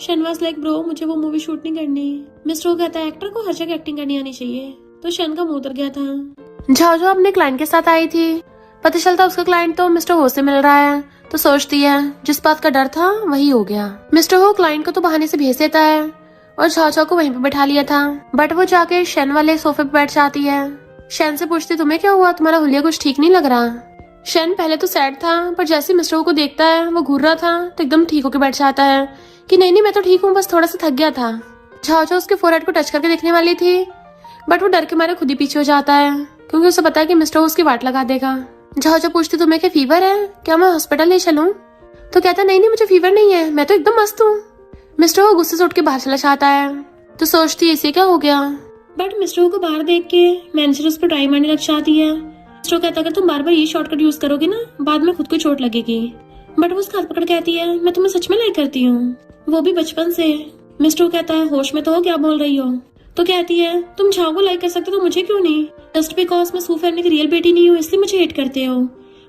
शन वाज लाइक, ब्रो मुझे वो मूवी शूट नहीं करनी। मिस्टर वो कहता है, एक्टर को हर जगह एक्टिंग करनी आनी चाहिए। तो शन का मुंह उतर गया था। झाओ अपने क्लाइंट के साथ आई थी, पता चलता उसका क्लाइंट तो मिस्टर हो से मिल रहा है, तो सोचती है जिस बात का डर था वही हो गया। मिस्टर हो क्लाइंट को तो बहाने से भेज देता है और झाओ को वहीं पे बैठा लिया था, बट वो जाके शन वाले सोफे पे बैठ जाती है। शैन से पूछती, तुम्हें क्या हुआ, तुम्हारा हुलिया कुछ ठीक नहीं लग रहा? शैन पहले तो सैड था, पर जैसे मिस्टर को देखता है वो घूर रहा था तो एकदम ठीक होकर बैठ जाता है कि नहीं नहीं मैं तो ठीक हूँ, बस थोड़ा सा थक गया था। झाओ उसके फोरहेड को टच करके देखने वाली थी, बट वो डर के मारे खुद ही पीछे हो जाता है क्योंकि उसे पता है कि मिस्टर उसकी वाट लगा देगा। झाओ पूछती, तुम्हें क्या फीवर है, क्या मैं हॉस्पिटल ले चलूं? तो कहता, नहीं नहीं मुझे फीवर नहीं है, मैं तो एकदम मस्त हूँ। मिस्टर वो गुस्से से उठ के बाहर चला जाता है। तो सोचती, इसे क्या हो गया? बट मिस्टर को बाहर देख के मैनेजर उस पर ट्राई मारने लग जाती है। मिस्टर कहता है, अगर तुम बार बार ये शॉर्टकट यूज करोगे ना, बाद में खुद को चोट लगेगी। बट वो उसका हाथ पकड़ कहती है, मैं तुम्हें सच में लाइक करती हूँ, वो भी बचपन से। मिस्टर कहता है, होश में तो हो, क्या बोल रही हो? तो कहती है, तुम झाओ को लाइक कर सकते तो मुझे क्यों नहीं? जस्ट बिकॉज मैं सू फैमिली की रियल बेटी नहीं हूँ इसलिए मुझे हेट करते हो।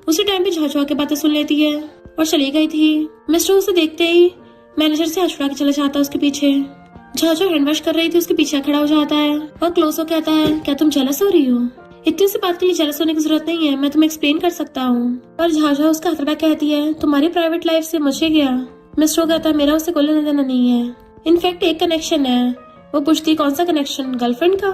उसी टाइम पे झाओ के बातें सुन लेती है और चली गई थी। मिस्टर उसे देखते ही मैनेजर से हाथ छुड़ा के चला जाता है उसके पीछे। झाओ हैंड वॉश कर रही थी, उसके पीछे खड़ा हो जाता है और क्लोज हो कहता है, क्या तुम जेलस हो रही हो? इतनी सी बात के लिए जेलस होने की जरूरत नहीं है, मैं तुम्हें एक्सप्लेन कर सकता हूँ। पर झाझा उसका हाथ कहती है तुम्हारी प्राइवेट लाइफ से मुझे क्या। मिस्टर कहता है मेरा उससे कोई लेना देना नहीं है, इनफैक्ट एक कनेक्शन है। वो पूछती कौन सा कनेक्शन, गर्लफ्रेंड का?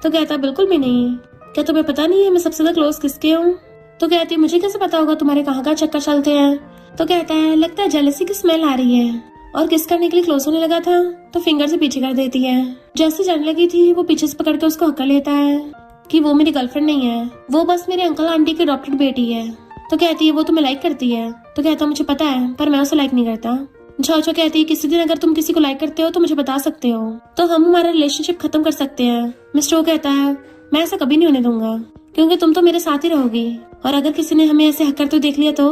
तो कहता बिल्कुल भी नहीं। क्या तुम्हें पता नहीं है मैं सबसे ज्यादा क्लोज किसके हूँ? तो कहती मुझे कैसे पता होगा तुम्हारे कहाँ कहाँ चक्कर चलते हैं। तो कहता है लगता है जेलसी की स्मेल आ रही है। और किस करने के लिए क्लोज होने लगा था तो फिंगर से पीछे कर देती है। जैसे जाने लगी थी वो पीछे से पकड़ के उसको हक्का लेता है कि वो मेरी गर्लफ्रेंड नहीं है, वो बस मेरे अंकल आंटी की अडॉप्टेड बेटी है। तो कहती है वो तुम्हें लाइक करती है। तो कहता मुझे पता है पर मैं उसे लाइक नहीं करता। झाओ कहती है किसी दिन अगर तुम किसी को लाइक करते हो तो मुझे बता सकते हो, तो हम हमारा रिलेशनशिप खत्म कर सकते हैं। मिस्टर कहता है मैं ऐसा कभी नहीं होने दूंगा क्योंकि तुम तो मेरे साथ ही रहोगी, और अगर किसी ने हमें ऐसे हक करते देख लिया तो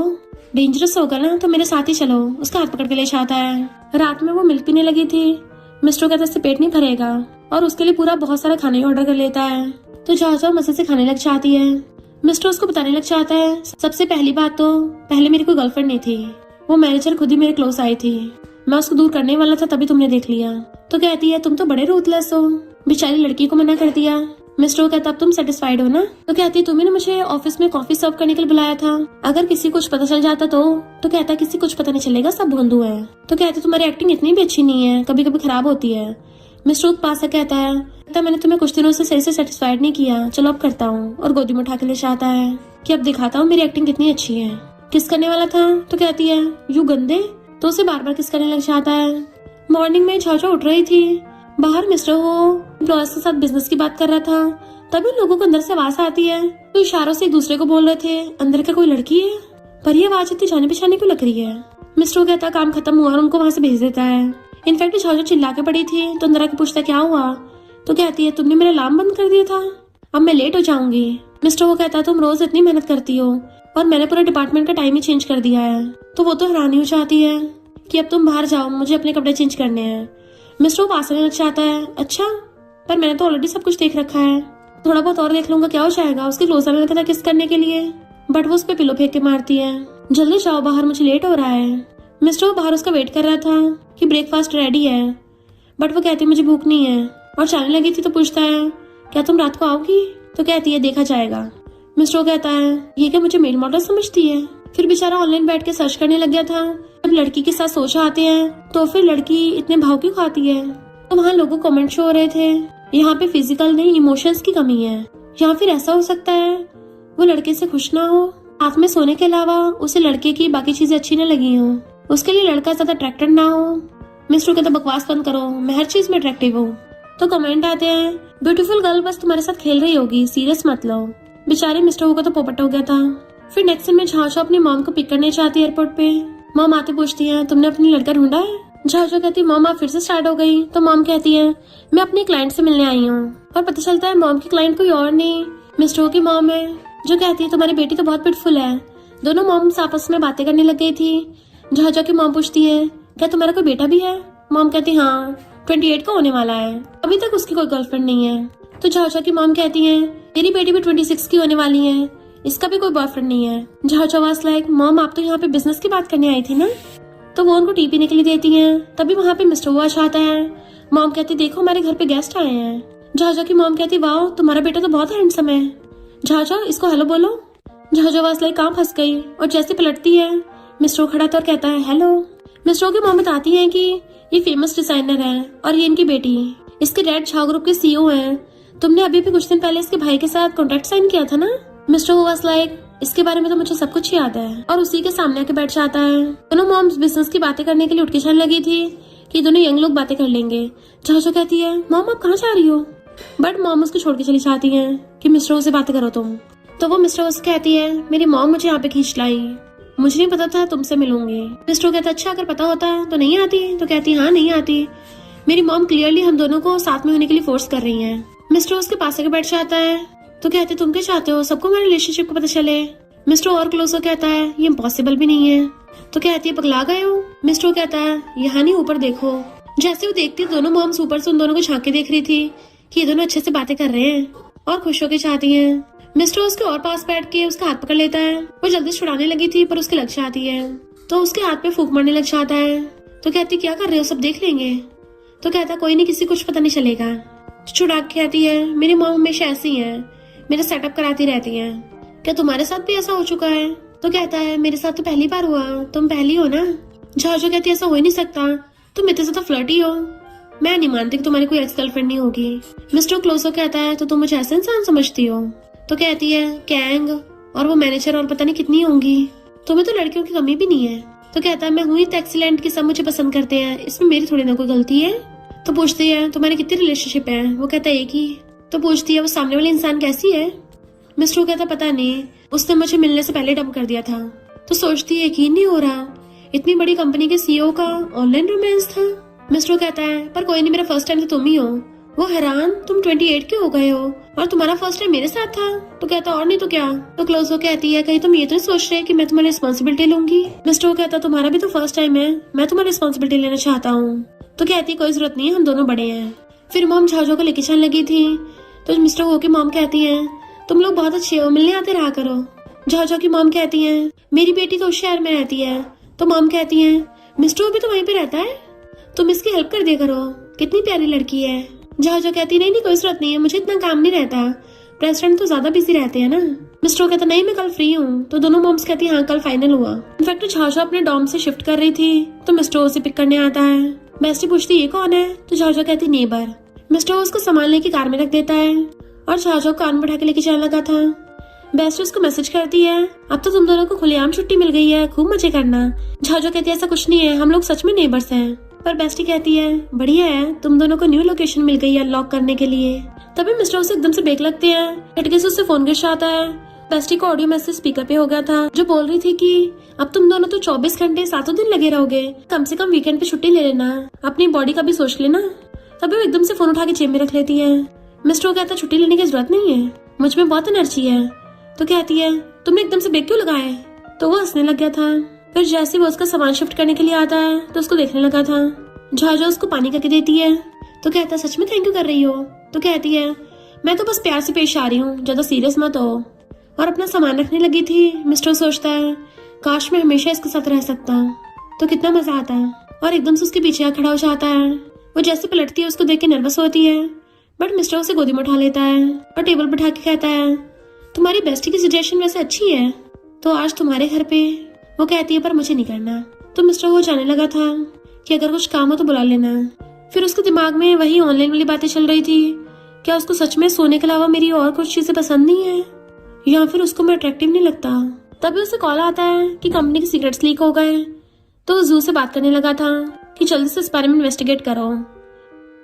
डेंजरस होगा ना, तो मेरे साथ ही चलो। उसका हाथ पकड़ के ले जाता है। रात में वो मिल्क पीने लगी थी। मिस्टर कहता है इससे पेट नहीं भरेगा और उसके लिए पूरा बहुत सारा खाना ही ऑर्डर कर लेता है। तो झाओ मजे से खाने लग जाती है। मिस्टर उसको बताने लग जाता है सबसे पहली बात तो पहले मेरी कोई गर्लफ्रेंड नहीं थी, वो मैनेजर खुद ही मेरे क्लोज आई थी, मैं उसको दूर करने वाला था तभी तुमने देख लिया। तो कहती है तुम तो बड़े रूथलेस हो, बेचारी लड़की को मना कर दिया। मिस्टर कहता अब तुम सेटिस्फाइड हो ना? तो कहती है तुम्हें मुझे ऑफिस में कॉफी सर्व करने के लिए बुलाया था, अगर किसी कुछ पता चल जाता तो कहता किसी कुछ पता नहीं चलेगा, सब भोंदू है। तो कहते तुम्हारी एक्टिंग इतनी भी अच्छी नहीं है, कभी कभी खराब होती है। मिस्टर पास कहता है मैंने तुम्हें कुछ दिनों से सही से सेटिस्फाइड नहीं किया, चलो अब करता हूँ, और गोदी में उठा के ले जाता है कि अब दिखाता हूँ मेरी एक्टिंग कितनी अच्छी है। किस करने वाला था तो कहती है यू गंदे, तो उसे बार बार किस करने लग जाता है। मॉर्निंग में झाओ उठ रही थी, बाहर मिस्टर हो एम्प्लॉयज के साथ बिजनेस की बात कर रहा था, तभी लोगों को अंदर से आवाज आती है, तो इशारों से एक दूसरे को बोल रहे थे अंदर का कोई लड़की है, पर ये आवाज इतनी जाने पहचाने क्यों लग रही है। मिस्टर कहता काम खत्म हुआ और उनको वहाँ से भेज देता है। इनफैक्ट झाओ चिल्ला के पड़ी थी तो अंदर आके पूछता क्या हुआ। तो कहती है तुमने मेरा अलार्म बंद कर दिया था, अब मैं लेट हो जाऊंगी। मिस्टर वो कहता तुम रोज इतनी मेहनत करती हो और मैंने पूरे डिपार्टमेंट का टाइम ही चेंज कर दिया है। तो वो तो हैरानी हो जाती है कि अब तुम बाहर जाओ, मुझे अपने कपड़े चेंज करने हैं। मिस्टर वो पास लग जाता है अच्छा, पर मैंने तो ऑलरेडी सब कुछ देख रखा है, थोड़ा बहुत और देख लूंगा क्या हो जाएगा। उसके क्लोज आने लगा था किस करने के लिए, बट वो उस पे पिलो फेंक के मारती है। जल्दी जाओ बाहर, मुझे लेट हो रहा है। मिस्टर वो बाहर उसका वेट कर रहा था कि ब्रेकफास्ट रेडी है, बट वो कहती मुझे भूख नहीं है, और जाने लगी थी तो पूछता है क्या तुम रात को आओगी? तो कहती है देखा जाएगा। मिस्टर कहता है ये क्या मुझे मेल मॉडल समझती है? फिर बेचारा ऑनलाइन बैठ के सर्च करने लग गया था, जब लड़की के साथ सोच आते हैं तो फिर लड़की इतने भाव क्यों खाती है। तो वहाँ लोगों कमेंट शो हो रहे थे यहाँ पे फिजिकल नहीं इमोशंस की कमी है, या फिर ऐसा हो सकता है वो लड़के से खुश ना हो, साथ में सोने के अलावा उसे लड़के की बाकी चीजें अच्छी न लगी हो, उसके लिए लड़का ज्यादा अट्रैक्टेड ना हो। मिस्टर कहता बकवास बंद करो, मैं हर चीज में अट्रैक्टिव हूँ। तो कमेंट आते हैं ब्यूटीफुल गर्ल बस तुम्हारे साथ खेल रही होगी, सीरियस मत लो। बेचारे मिस्टर को तो पोपट हो गया था। फिर नेक्स्ट सीन में झाओ अपनी मॉम को पिक करने चाहती है एयरपोर्ट पे। मॉम आते पूछती है तुमने अपनी लड़का ढूंढा है? झाओ कहती मॉम आप फिर से स्टार्ट हो गई। तो मॉम कहती है मैं अपने क्लाइंट से मिलने आई हूँ, और पता चलता है मॉम की क्लाइंट कोई और नहीं मिस्टर की मॉम है, जो कहती है तुम्हारी बेटी तो बहुत ब्यूटीफुल है। दोनों मॉम्स आपस में बातें करने लग गई थी। झाओ की मॉम पूछती है क्या तुम्हारा कोई बेटा भी है? मॉम कहती हाँ 28 का होने वाला है, अभी तक उसकी कोई गर्लफ्रेंड नहीं है। तो झाओ की मॉम कहती है मेरी बेटी भी 26 की होने वाली है, इसका भी कोई बॉयफ्रेंड नहीं है। झाओ वाज लाइक मॉम आप तो यहाँ पे बिजनेस की बात करने आई थी ना। तो वो उनको टी पीने के लिए देती हैं, तभी वहाँ पे मिस्टर वाश आता है। मॉम कहती देखो हमारे घर पे गेस्ट आए हैं। झाओ की मॉम कहती वाह तुम्हारा बेटा तो बहुत हैंडसम है। झाओ इसको हेलो बोलो। झाओ वाज लाइक कहाँ फंस गई, और जैसे पलटती है मिस्टर खड़ा था और कहता है हेलो। मिस्टर की मॉम बताती है कि ये फेमस डिजाइनर है और ये इनकी बेटी, इसके डैड झाओ ग्रुप के सीईओ हैं। तुमने अभी भी कुछ दिन पहले इसके भाई के साथ कॉन्ट्रैक्ट साइन किया था ना। मिस्टर वाज लाइक इसके बारे में तो मुझे सब कुछ याद है, और उसी के सामने आके बैठ जाता है। दोनों मॉम्स बिजनेस की बातें करने के लिए उठ के चलने लगी थी कि दोनों यंग लोग बातें कर लेंगे। झाओ कहती है मॉम आप कहाँ जा रही हो, बट मॉम उसको छोड़ के चली जाती है कि मिस्टर से बातें करो तुम। तो वो मिस्टर से कहती है मेरी मॉम मुझे यहाँ पे खींच लाई, मुझे नहीं पता था तुमसे मिलूंगी। मिस्टर कहता अच्छा अगर पता होता तो नहीं आती। तो कहती हाँ नहीं आती, मेरी मॉम क्लियरली हम दोनों को साथ में होने के लिए फोर्स कर रही है। मिस्टर उसके पास आके बैठ जाता है। तो कहते तुम क्या चाहते हो सबको मेरे रिलेशनशिप को पता चले। मिस्टर और क्लोज कहता है ये इम्पॉसिबल भी नहीं है। तो कहती है पगला गए हो। मिस्टर कहता है यहाँ नहीं ऊपर देखो। जैसे वो देखती दोनों मॉम्स ऊपर से उन दोनों को झांक के देख रही थी कि ये दोनों अच्छे से बातें कर रहे हैं और खुश होकर चाहती है। मिस्टर उसके और पास बैठ के उसका हाथ पकड़ लेता है। वो जल्दी छुड़ाने लगी थी पर उसके लग जाती है, तो उसके हाथ पे फूंक मारने लग जाता है। तो कहती क्या कर रहे हो, सब देख लेंगे। तो कहता कोई नहीं, किसी कुछ पता नहीं चलेगा। छुड़ा के कहती है मेरी मॉम हमेशा ऐसी है, मेरा सेटअप कराती रहती हैं। क्या तुम्हारे साथ भी ऐसा हो चुका है? तो कहता है मेरे साथ तो पहली बार हुआ, तुम पहली हो ना। झाजो कहती है ऐसा हो ही नहीं सकता, तुम इतने ज्यादा फ्लर्टी हो, मैं नहीं मानती कि तुम्हारी कोई एक्स गर्लफ्रेंड नहीं होगी। मिस्टर क्लोजो कहता है तो तुम मुझे ऐसा इंसान समझती हो? तो कहती है कैंग और वो मैनेजर और पता नहीं कितनी होंगी, तुम्हें तो लड़कियों की कमी भी नहीं है। तो कहता है मैं हुई तो एक्सीलेंट कि सब मुझे पसंद करते हैं, इसमें मेरी थोड़ी ना कोई गलती है। तो पूछती है तुम्हारी कितनी रिलेशनशिप है? वो कहता है एक ही। तो पूछती है वो सामने वाली इंसान कैसी है? मिस्टर कहता पता नहीं, उसने मुझे मिलने से पहले डंप कर दिया था। तो सोचती है यकीन नहीं हो रहा, इतनी बड़ी कंपनी के सीईओ का ऑनलाइन रोमांस था। मिस्टर कहता है पर कोई नहीं, मेरा फर्स्ट टाइम तो तुम ही हो। वो हैरान, तुम 28 के हो गए हो और तुम्हारा फर्स्ट टाइम मेरे साथ था? तो कहता और नहीं तो क्या। तो क्लोजो कहती है कहीं तुम ये तो नहीं सोच रहे कि मैं तुम्हारी रिस्पॉन्सिबिलिटी लूंगी? मिस्टर कहता तुम्हारा भी तो फर्स्ट टाइम है, मैं तुम्हारी रिस्पॉन्सिबिलिटी लेना चाहता हूँ। तो कहती कोई जरूरत नहीं है, हम दोनों बड़े हैं। फिर मॉम झाजो को लेके चलने लगी थी। तो मिस्टर हो की मॉम कहती है तुम लोग बहुत अच्छे हो, मिलने आते रहा करो। झाजो की मॉम कहती है मेरी बेटी तो उस शहर में रहती है। तो मॉम कहती है मिस्टर भी तो वहीं पे रहता है, तुम इसकी हेल्प कर दिया करो, कितनी प्यारी लड़की है। झाजो कहती नहीं नहीं कोई जरूरत नहीं है, मुझे इतना काम नहीं रहता, प्रेसिडेंट तो ज्यादा बिजी रहते हैं ना। मिस्टर कहता नहीं मैं कल फ्री हूँ। तो दोनों मॉम्स कहती है हाँ कल फाइनल हुआ। इनफैक्ट झाजो अपने डॉर्म से शिफ्ट कर रही थी तो मिस्टर उसे पिक करने आता है। बेस्टी पूछती ये कौन है? तो झाजो कहती नेबर। मिस्टर उसको संभालने की कार में रख देता है और झाजो कान में बैठा के लेके जाने लगा था। बेस्ट उसको मैसेज करती है अब तो तुम दोनों को खुलेआम छुट्टी मिल गई है, खूब मजे करना। झाजो कहती है ऐसा कुछ नहीं है, हम लोग सच में नेबर्स हैं। पर बेस्टी कहती है बढ़िया है, तुम दोनों को न्यू लोकेशन मिल गई है अनलॉक करने के लिए। तभी मिस्टर उसे एकदम से ब्रेक लगते हैं, खटके से उससे फोन गिर आता है। बेस्टी को ऑडियो मैसेज स्पीकर पे हो गया था जो बोल रही थी कि अब तुम दोनों तो 24 घंटे 7 दिन लगे रहोगे, कम से कम वीकेंड पे छुट्टी ले लेना, अपनी बॉडी का भी सोच लेना। तभी वो एकदम से फोन उठा के जेब में रख लेती है। मिस्टर कहता छुट्टी लेने की जरूरत नहीं है, मुझ में बहुत एनर्जी है। तो कहती है तुमने एकदम से ब्रेक क्यों लगाए? तो वो हंसने लग गया था। फिर जैसे वो उसका सामान शिफ्ट करने के लिए आता है तो उसको देखने लगा था। झाजो उसको पानी करके देती है तो कहता है सच में थैंक यू कर रही हो? तो कहती है मैं तो बस प्यार से पेश आ रही हूँ, ज्यादा सीरियस मत हो। और अपना सामान रखने लगी थी। मिस्टर सोचता है काश मैं हमेशा इसके साथ रह सकता तो कितना मजा आता है, और एकदम से उसके पीछे आ खड़ा हो जाता है। वो जैसे पलटती है उसको देख के नर्वस होती है, बट मिस्टर उसे गोदी में उठा लेता है और टेबल पर बैठा के कहता है तुम्हारी बेस्टी की सजेशन वैसे अच्छी है, तो आज तुम्हारे घर पे। वो कहती है पर मुझे नहीं करना। तो मिस्टर वो जाने लगा था कि अगर कुछ काम हो तो बुला लेना। फिर उसके दिमाग में वही ऑनलाइन वाली बातें चल रही थी, क्या उसको सच में सोने के अलावा मेरी और कुछ चीजें पसंद नहीं है, या फिर उसको मैं अट्रैक्टिव नहीं लगता। तभी उसे कॉल आता है कि कंपनी के सीक्रेट्स लीक हो गए। तो वो जू से बात करने लगा था कि जल्दी से इस बारे में इन्वेस्टिगेट करो।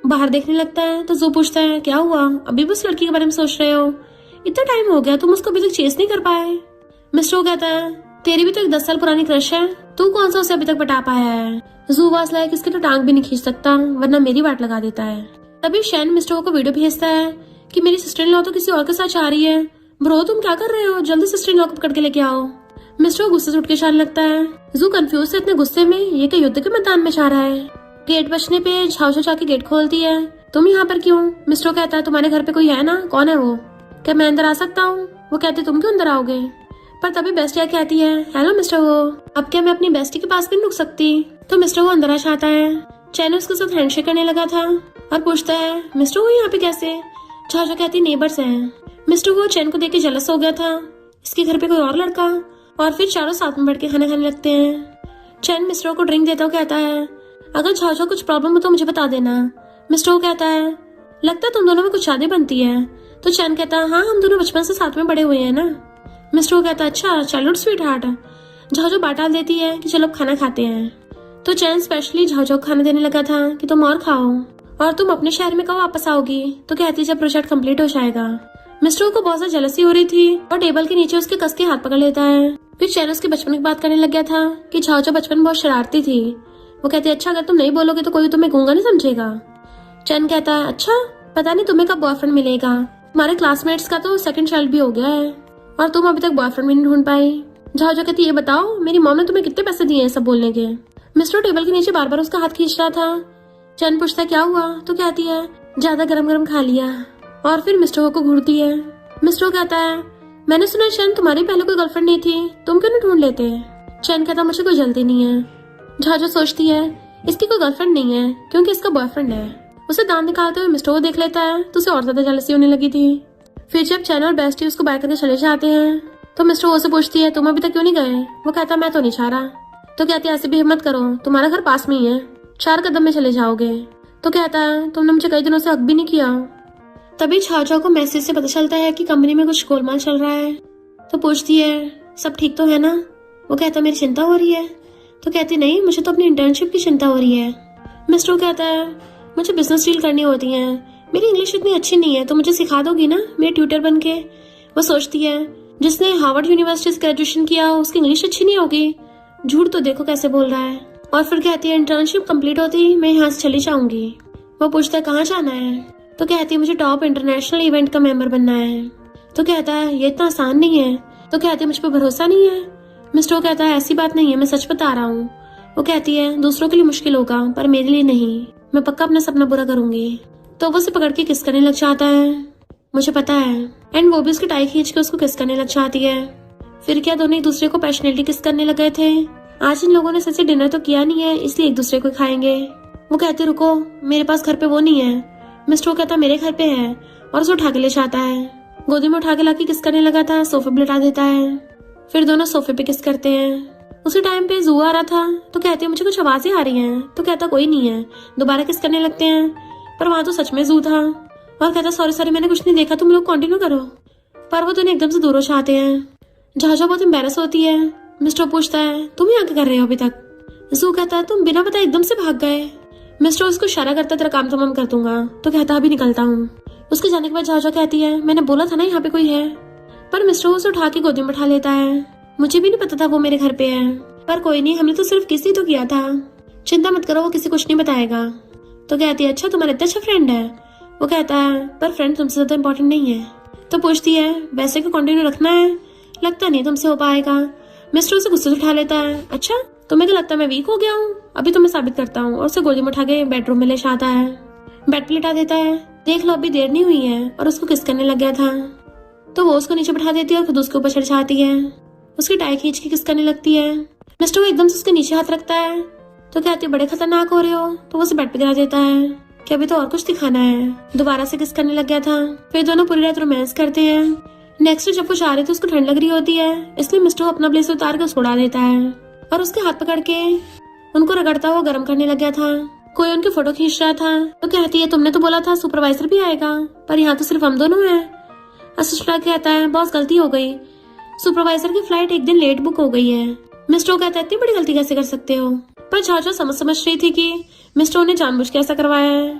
बाहर देखने लगता है तो जू पूछता है क्या हुआ, अभी भी उस लड़की के बारे में सोच रहे हो? इतना टाइम हो गया, तुम उसको अभी तक चेस नहीं कर पाए। मिस्टर कहता है तेरी भी तो एक 10 साल पुरानी क्रश है, तू कौन सा उसे अभी तक बता पाया है? जू वास लायक इसकी तो टांग भी नहीं खींच सकता, वरना मेरी वाट लगा देता है। तभी शैन मिस्टर को वीडियो भेजता है कि मेरी सिस्टर इन लॉ तो किसी और के साथ जा रही है। ब्रो तुम क्या कर रहे हो, जल्दी सिस्टर इन लॉ को पकड़ के लेके आओ। मिस्टर गुस्से से उठ के जाने लगता है। जू कंफ्यूज से इतने गुस्से में ये क्या युद्ध के मैदान में जा रहा है। गेट बजने पे झाओ जाके गेट खोलती है। तुम यहाँ पर क्यों? मिस्टर कहता है तुम्हारे घर पे कोई है ना, कौन है वो? क्या मैं अंदर आ सकता हूँ? वो कहते तुम क्यों अंदर आओगे? पर तभी बेस्टिया कहती है हेलो मिस्टर वो, अब क्या मैं अपनी बेस्टी के पास भी नहीं रुक सकती? तो मिस्टर वो अंदर आ जाता है। चैन उसके साथ हैंडशेक करने लगा था और पूछता है मिस्टर वो यहाँ पे कैसे? झाओ कहती नेबर्स हैं। मिस्टर वो चैन को देख के जेलस हो गया था, इसके घर पे कोई और लड़का। और फिर चारों साथ में बैठ के खाना खाने लगते हैं। चैन मिस्टर को ड्रिंक देता हुआ कहता है अगर झाओ कुछ प्रॉब्लम हो तो मुझे बता देना। मिस्टर कहता है लगता है तुम दोनों में कुछ शादी बनती है। तो चैन कहता है हाँ हम दोनों बचपन से साथ में बड़े हुए हैं ना। मिस्टर कहता है अच्छा चाइल्डहुड स्वीट हार्ट। झाओ बात डाल देती है कि चलो खाना खाते हैं। तो चैन स्पेशली झाओ खाना देने लगा था कि तुम और खाओ, और तुम अपने शहर में कब वापस आओगी? तो कहती जब प्रोजेक्ट कंप्लीट हो जाएगा। मिस्टर को बहुत ज्यादा जेलसी हो रही थी और टेबल के नीचे उसके कस के हाथ पकड़ लेता है। फिर चैन उसके बचपन की बात करने लग गया था कि झाओ बचपन में बहुत शरारती थी। वो कहती है अच्छा अगर तुम नहीं बोलोगे तो कोई तुम्हें गूंगा नहीं समझेगा। चैन कहता है अच्छा पता नहीं तुम्हें कब बॉयफ्रेंड मिलेगा, हमारे क्लासमेट्स का तो सेकंड चाइल्ड भी हो गया है और तुम अभी तक बॉयफ्रेंड भी नहीं ढूंढ पाई। झाओ कहती ये बताओ मेरी मॉम ने तुम्हें कितने पैसे दिए हैं सब बोलने के? मिस्टर टेबल के नीचे बार बार उसका हाथ खींच रहा था। चैन पूछता क्या हुआ? तो कहती है ज्यादा गरम गरम खा लिया। और फिर मिस्टर को घूरती है। मिस्टर कहता है मैंने सुना चैन तुम्हारी पहले कोई गर्लफ्रेंड नहीं थी, तुम क्यों नहीं ढूंढ लेते? चैन कहता मुझे कोई जल्दी नहीं है। झाओ सोचती है इसकी कोई गर्लफ्रेंड नहीं है क्योंकि इसका बॉयफ्रेंड है। उसे दांत निकालते हुए मिस्टर को देख लेता है तो उसे और ज्यादा जेलसी होने लगी थी। फिर जब चैन और बेस्टी उसको बाय करके चले जाते हैं तो मिस्टर वो से पूछती है तुम अभी तक क्यों नहीं गए। वो कहता मैं तो नहीं चाह रहा। तो कहती है ऐसे भी हिम्मत करो, तुम्हारा घर पास में ही है, 4 कदम में चले जाओगे। तो कहता है तुमने मुझे कई दिनों से हक भी नहीं किया। तभी छाओ को मैसेज से पता चलता है कि कंपनी में कुछ गोलमाल चल रहा है। तो पूछती है सब ठीक तो है ना। वो कहता मेरी चिंता हो रही है। तो कहती नहीं, मुझे तो अपनी इंटर्नशिप की चिंता हो रही है। मिस्टर वो कहता है मुझे बिजनेस डील करनी होती है, मेरी इंग्लिश इतनी अच्छी नहीं है, तो मुझे सिखा दोगी ना मेरे ट्यूटर बन के। वो सोचती है जिसने हार्वर्ड यूनिवर्सिटी से ग्रेजुएशन किया उसकी इंग्लिश अच्छी नहीं होगी। झूठ तो देखो कैसे बोल रहा है। और फिर कहती है इंटर्नशिप कंप्लीट होती मैं यहाँ से चली जाऊंगी। वो पूछता है कहाँ जाना है। तो कहती है मुझे टॉप इंटरनेशनल इवेंट का मेंबर बनना है। तो कहता है ये इतना आसान नहीं है। तो कहती है मुझ पर भरोसा नहीं है। मिस्टर कहता है ऐसी बात नहीं है, मैं सच बता रहा हूँ। वो कहती है दूसरों के लिए मुश्किल होगा पर मेरे लिए नहीं, मैं पक्का अपना सपना पूरा करूंगी। तो वो उसे पकड़ के किस करने लग जाता है, मुझे पता है। एंड वो भी उसकी टाई खींच के उसको किस करने लग जाती है। फिर क्या दोनों एक दूसरे को पैशनेटली किस करने लग गए थे। आज इन लोगों ने सच से डिनर तो किया नहीं है इसलिए एक दूसरे को खाएंगे। वो कहते रुको, मेरे पास घर पे वो नहीं है। मिस्टर कहता मेरे घर पे है और उसे उठा के ले जाता है। गोदी में उठा के लाके किस करने लगा था, सोफे पे लिटा देता है। फिर दोनों सोफे पे किस करते हैं। उसी टाइम पे जू आ रहा था। तो कहते हैं मुझे कुछ आवाजें आ रही हैं। तो कहता कोई नहीं है। दोबारा किस करने लगते हैं पर वहां तो सच में जू था। और कहता सॉरी मैंने कुछ नहीं देखा, तुम लोग कंटिन्यू करो। पर वो दोनों एकदम से दूर हो जाते हैं। जहाजा बहुत एम्बेरस होती है। मिस्टर पूछता है तुम यहाँ क्या कर रहे हो अभी तक। जू कहता है तुम बिना बताए एकदम से भाग गए। मिस्टर उसको इशारा करता तेरा काम तमाम कर दूंगा। तो कहता अभी निकलता हूँ। उसके जाने के बाद जहाजा कहती है मैंने बोला था ना यहाँ पे कोई है। पर मिस्टर उसे उठा के गोदी में बैठा लेता है। मुझे भी नहीं पता था वो मेरे घर पे है, पर कोई नहीं, हमने तो सिर्फ किसी तो किया था, चिंता मत करो वो किसी कुछ नहीं बताएगा। तो कहती है अच्छा तुम्हारा इतना अच्छा फ्रेंड है। वो कहता है पर फ्रेंड तुमसे ज्यादा इम्पोर्टेंट नहीं है। तो पूछती है वैसे को कंटिन्यू रखना है, लगता नहीं तुमसे हो पाएगा। मिस्टर उसे गुस्से से उठा लेता है अच्छा तुम्हें क्या लगता है मैं वीक हो गया हूँ, अभी तो मैं साबित करता हूँ। और उसे गोदी में उठा के बेडरूम में ले जाता है, बेड पे लिटा देता है। देख लो अभी देर नहीं हुई है। और उसको किस करने लग गया था। तो वो उसको नीचे बैठा देती है और खुद उसके ऊपर चढ़ जाती है। उसकी टाई खींच के किस करने लगती है। मिस्टर वो एकदम से उसके नीचे हाथ रखता है। तो कहती है बड़े खतरनाक हो रहे हो। तो वो उसे बेड पे गिरा देता है कि अभी तो और कुछ दिखाना है। दोबारा से किस करने लग गया था। फिर दोनों पूरी रात रोमांस करते हैं। नेक्स्ट जब वो जा रहे थे उसको ठंड लग रही होती है, इसलिए मिस्टर अपना ब्लेजर उतार के उसको उड़ा देता है और उसके हाथ पकड़ के उनको रगड़ता हुआ गर्म करने लग गया था। कोई उनकी फोटो खींच रहा था। तो कहती है तुमने तो बोला था सुपरवाइजर भी आएगा, पर यहाँ तो सिर्फ हम दोनों हैं। असिस्टेंट कहता है बॉस गलती हो गई, सुपरवाइजर की फ्लाइट एक दिन लेट बुक हो गई है। मिस्टर कहता है इतनी बड़ी गलती कैसे कर सकते हो। पर झाझा समझ रही थी कि मिस्टर ने जानबूझ के ऐसा करवाया है।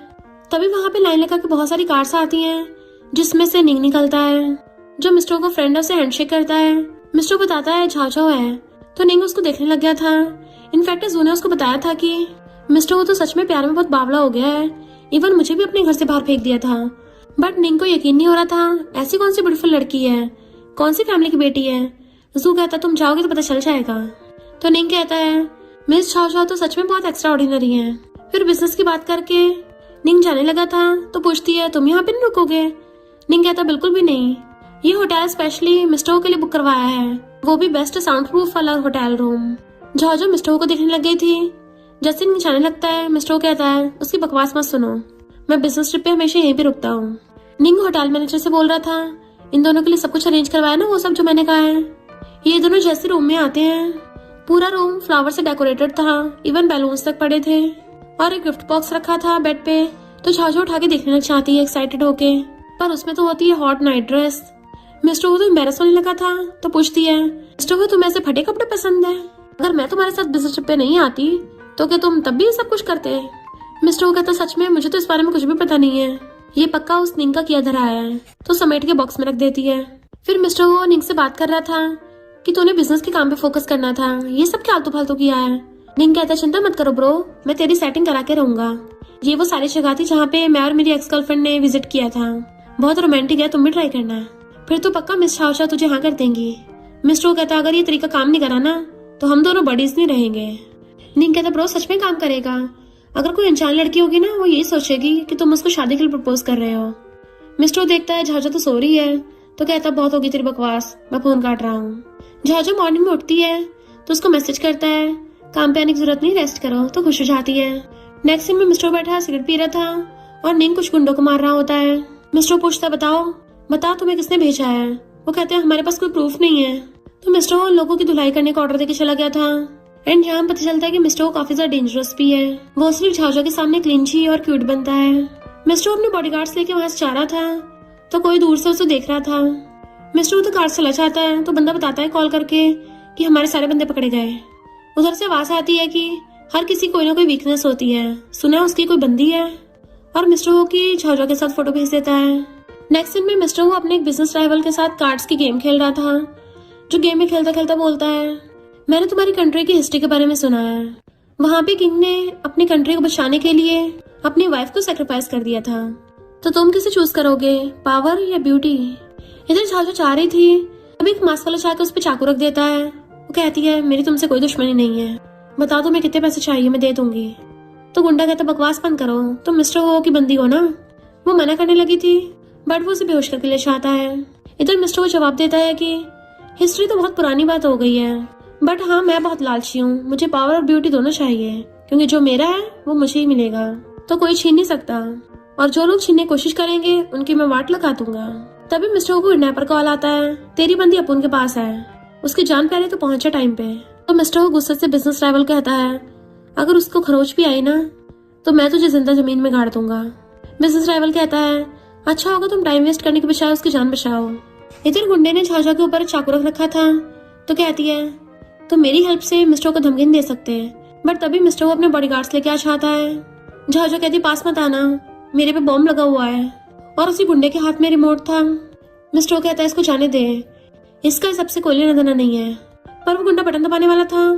तभी वहाँ पे लाइन लगा के बहुत सारी कार्स आती हैं, जिसमें से निंग निकलता है जो मिस्टर को फ्रेंड से हैंडशेक करता है। मिस्टर बताता है झाझा है। तो निंग उसको देखने लग गया था। इनफैक्ट जू ने उसको बताया था कि मिस्टर को तो सच में प्यार में बहुत बावला हो गया है, इवन मुझे भी अपने घर से बाहर फेंक दिया था। बट निंग को यकीन नहीं हो रहा था ऐसी कौन सी ब्यूटीफुल लड़की है, कौन सी फैमिली की बेटी है। जू कहता तुम जाओगे तो पता चल जाएगा। तो निंग कहता है मिस झाओ तो सच में बहुत एक्स्ट्रा ऑर्डिनरी है। फिर बिजनेस की बात करके निंग जाने लगा था। तो पूछती है तुम यहाँ पे नहीं रुकोगे। निंग कहता बिल्कुल भी नहीं, ये होटल स्पेशली मिस्टर के लिए बुक करवाया है, वो भी बेस्ट साउंड प्रूफ वाला होटल रूम। झाओ मिस्टर को देखने लग गई थी। जैसे निंग जाने लगता है मिस्टर कहता है उसकी बकवास मत सुनो, मैं बिजनेस ट्रिप पे हमेशा यहीं पे रुकता हूँ। निंग होटल मैनेजर से बोल रहा था इन दोनों के लिए सब कुछ अरेंज करवाया ना, वो सब जो मैंने कहा है। ये दोनों जैसे रूम में आते हैं, पूरा रूम फ्लावर से डेकोरेटेड था, इवन बैलून्स तक पड़े थे और एक गिफ्ट बॉक्स रखा था बेड पे। तो झाझो उठा के देखने लग जाती है एक्साइटेड होके, पर उसमें तो होती है हॉट नाइट ड्रेस। मिस्टर को तो एम्बेरस होने लगा था। तो पूछती है मिस्टर को तुम्हें ऐसे फटे कपड़े पसंद है, अगर मैं तुम्हारे साथ बिजनेस ट्रिप पे नहीं आती तो क्या तुम तब भी सब कुछ करते। मिस्टर को कहता सच में मुझे तो इस बारे में कुछ भी पता नहीं है, ये पक्का उस निंग का किया धरा है। तो समेट के बॉक्स में रख देती है। फिर मिस्टर वो निंग से बात कर रहा था कि तूने बिजनेस के काम पे फोकस करना था, ये सब क्या आलतू फालतू किया है। निंग कहता चिंता मत करो ब्रो, मैं तेरी सेटिंग करा के रहूंगा। ये वो सारी जगह थी जहाँ पे मैं और मेरी एक्स गर्लफ्रेंड ने विजिट किया था, बहुत रोमांटिक है, तुम भी ट्राई करना, फिर तो पक्का मिस छाओ तुझे हाँ कर देंगी। मिस्टर कहता अगर ये तरीका काम नहीं करा ना तो हम दोनों बडीज नहीं रहेंगे। निंग कहता ब्रो सच में काम करेगा, अगर कोई अनजान लड़की होगी ना वो यही सोचेगी कि तुम उसको शादी के लिए प्रपोज कर रहे हो। मिस्टर देखता है झाझा तो सो रही है। तो कहता बहुत होगी तेरी बकवास, मैं फोन काट रहा हूँ। झाझा मॉर्निंग में उठती है तो उसको मैसेज करता है काम पे आने की जरूरत नहीं, रेस्ट करो। तो खुश हो जाती है। नेक्स्ट सीन में मिस्टर बैठा सिगरेट पी रहा था और निंग कुछ गुंडों को मार रहा होता है। मिस्टर पूछता बताओ बता तुम्हें किसने भेजा है। वो कहते हैं हमारे पास कोई प्रूफ नहीं है। तो मिस्टर वो उन लोगों की धुलाई करने का ऑर्डर देके चला गया था। एंड यहाँ पता चलता है कि मिस्टर वो काफी ज्यादा डेंजरस भी है। वो सिर्फ झाओझाओ के सामने क्लिंची और क्यूट बनता है। मिस्टर अपने बॉडीगार्ड्स लेके वहां से जा रहा था तो कोई दूर से उसे देख रहा था। मिस्टर तो कार चला जाता है तो बंदा बताता है कॉल करके कि हमारे सारे बंदे पकड़े गए। उधर से आवाज आती है कि हर किसी कोई ना कोई वीकनेस होती है, सुना है उसकी कोई बंदी है। और मिस्टर वो की झाओझाओ के साथ फोटो भेज देता है। नेक्स्ट सीन में मिस्टर वो अपने एक बिजनेस राइवल के साथ कार्ड्स की गेम खेल रहा था। जो गेम में खेलता खेलता बोलता है, मैंने तुम्हारी कंट्री की हिस्ट्री के बारे में सुना है। वहाँ पे किंग ने अपनी कंट्री को बचाने के लिए अपनी वाइफ को सेक्रीफाइस कर दिया था। तो तुम किसे चूज करोगे, पावर या ब्यूटी? इधर झाओझाओ चाह रही थी, अभी एक मास्क वाला चाहकर उस पर चाकू रख देता है। वो कहती है मेरी तुमसे कोई दुश्मनी नहीं है, बताओ तुम्हें कितने पैसे चाहिए, मैं दे दूंगी। तो गुंडा कहता बकवास बंद करो, तुम मिस्टर वो की बंदी हो ना। वो मना करने लगी थी बट वो उसे बेहोश करके ले जाता है। इधर मिस्टर वो जवाब देता है कि हिस्ट्री तो बहुत पुरानी बात हो गई है, बट हाँ मैं बहुत लालची हूँ, मुझे पावर और ब्यूटी दोनों चाहिए, क्योंकि जो मेरा है वो मुझे ही मिलेगा, तो कोई छीन नहीं सकता, और जो लोग छीनने की कोशिश करेंगे उनकी मैं वाट लगा दूंगा। तभी मिस्टर को किडनैपर कॉल आता है, तेरी बंदी अपुन के पास है, उसकी जान पहले तो पहुंचे टाइम पे। तो मिस्टर को गुस्से से बिजनेस राइवल कहता है, अगर उसको खरोच भी आई ना तो मैं तुझे जिंदा जमीन में गाड़ दूंगा। बिजनेस राइवल कहता है, अच्छा होगा तुम टाइम वेस्ट करने के बजाय उसकी जान बचाओ। इधर गुंडे ने झाओझाओ के ऊपर चाकू रख रखा था तो कहती है, तो मेरी हेल्प से मिस्टर को धमकी नहीं दे सकते। बट तभी मिस्टर वो अपने बॉडीगार्ड्स लेके आ चाहता है। झाओझाओ कहती पास मत आना, मेरे पे बॉम्ब लगा हुआ है, और उसी गुंडे के हाथ में रिमोट था। मिस्टर कहता है इसको जाने दे, इसका सबसे कोई लेना देना नहीं है। पर वो गुंडा बटन दबाने वाला था।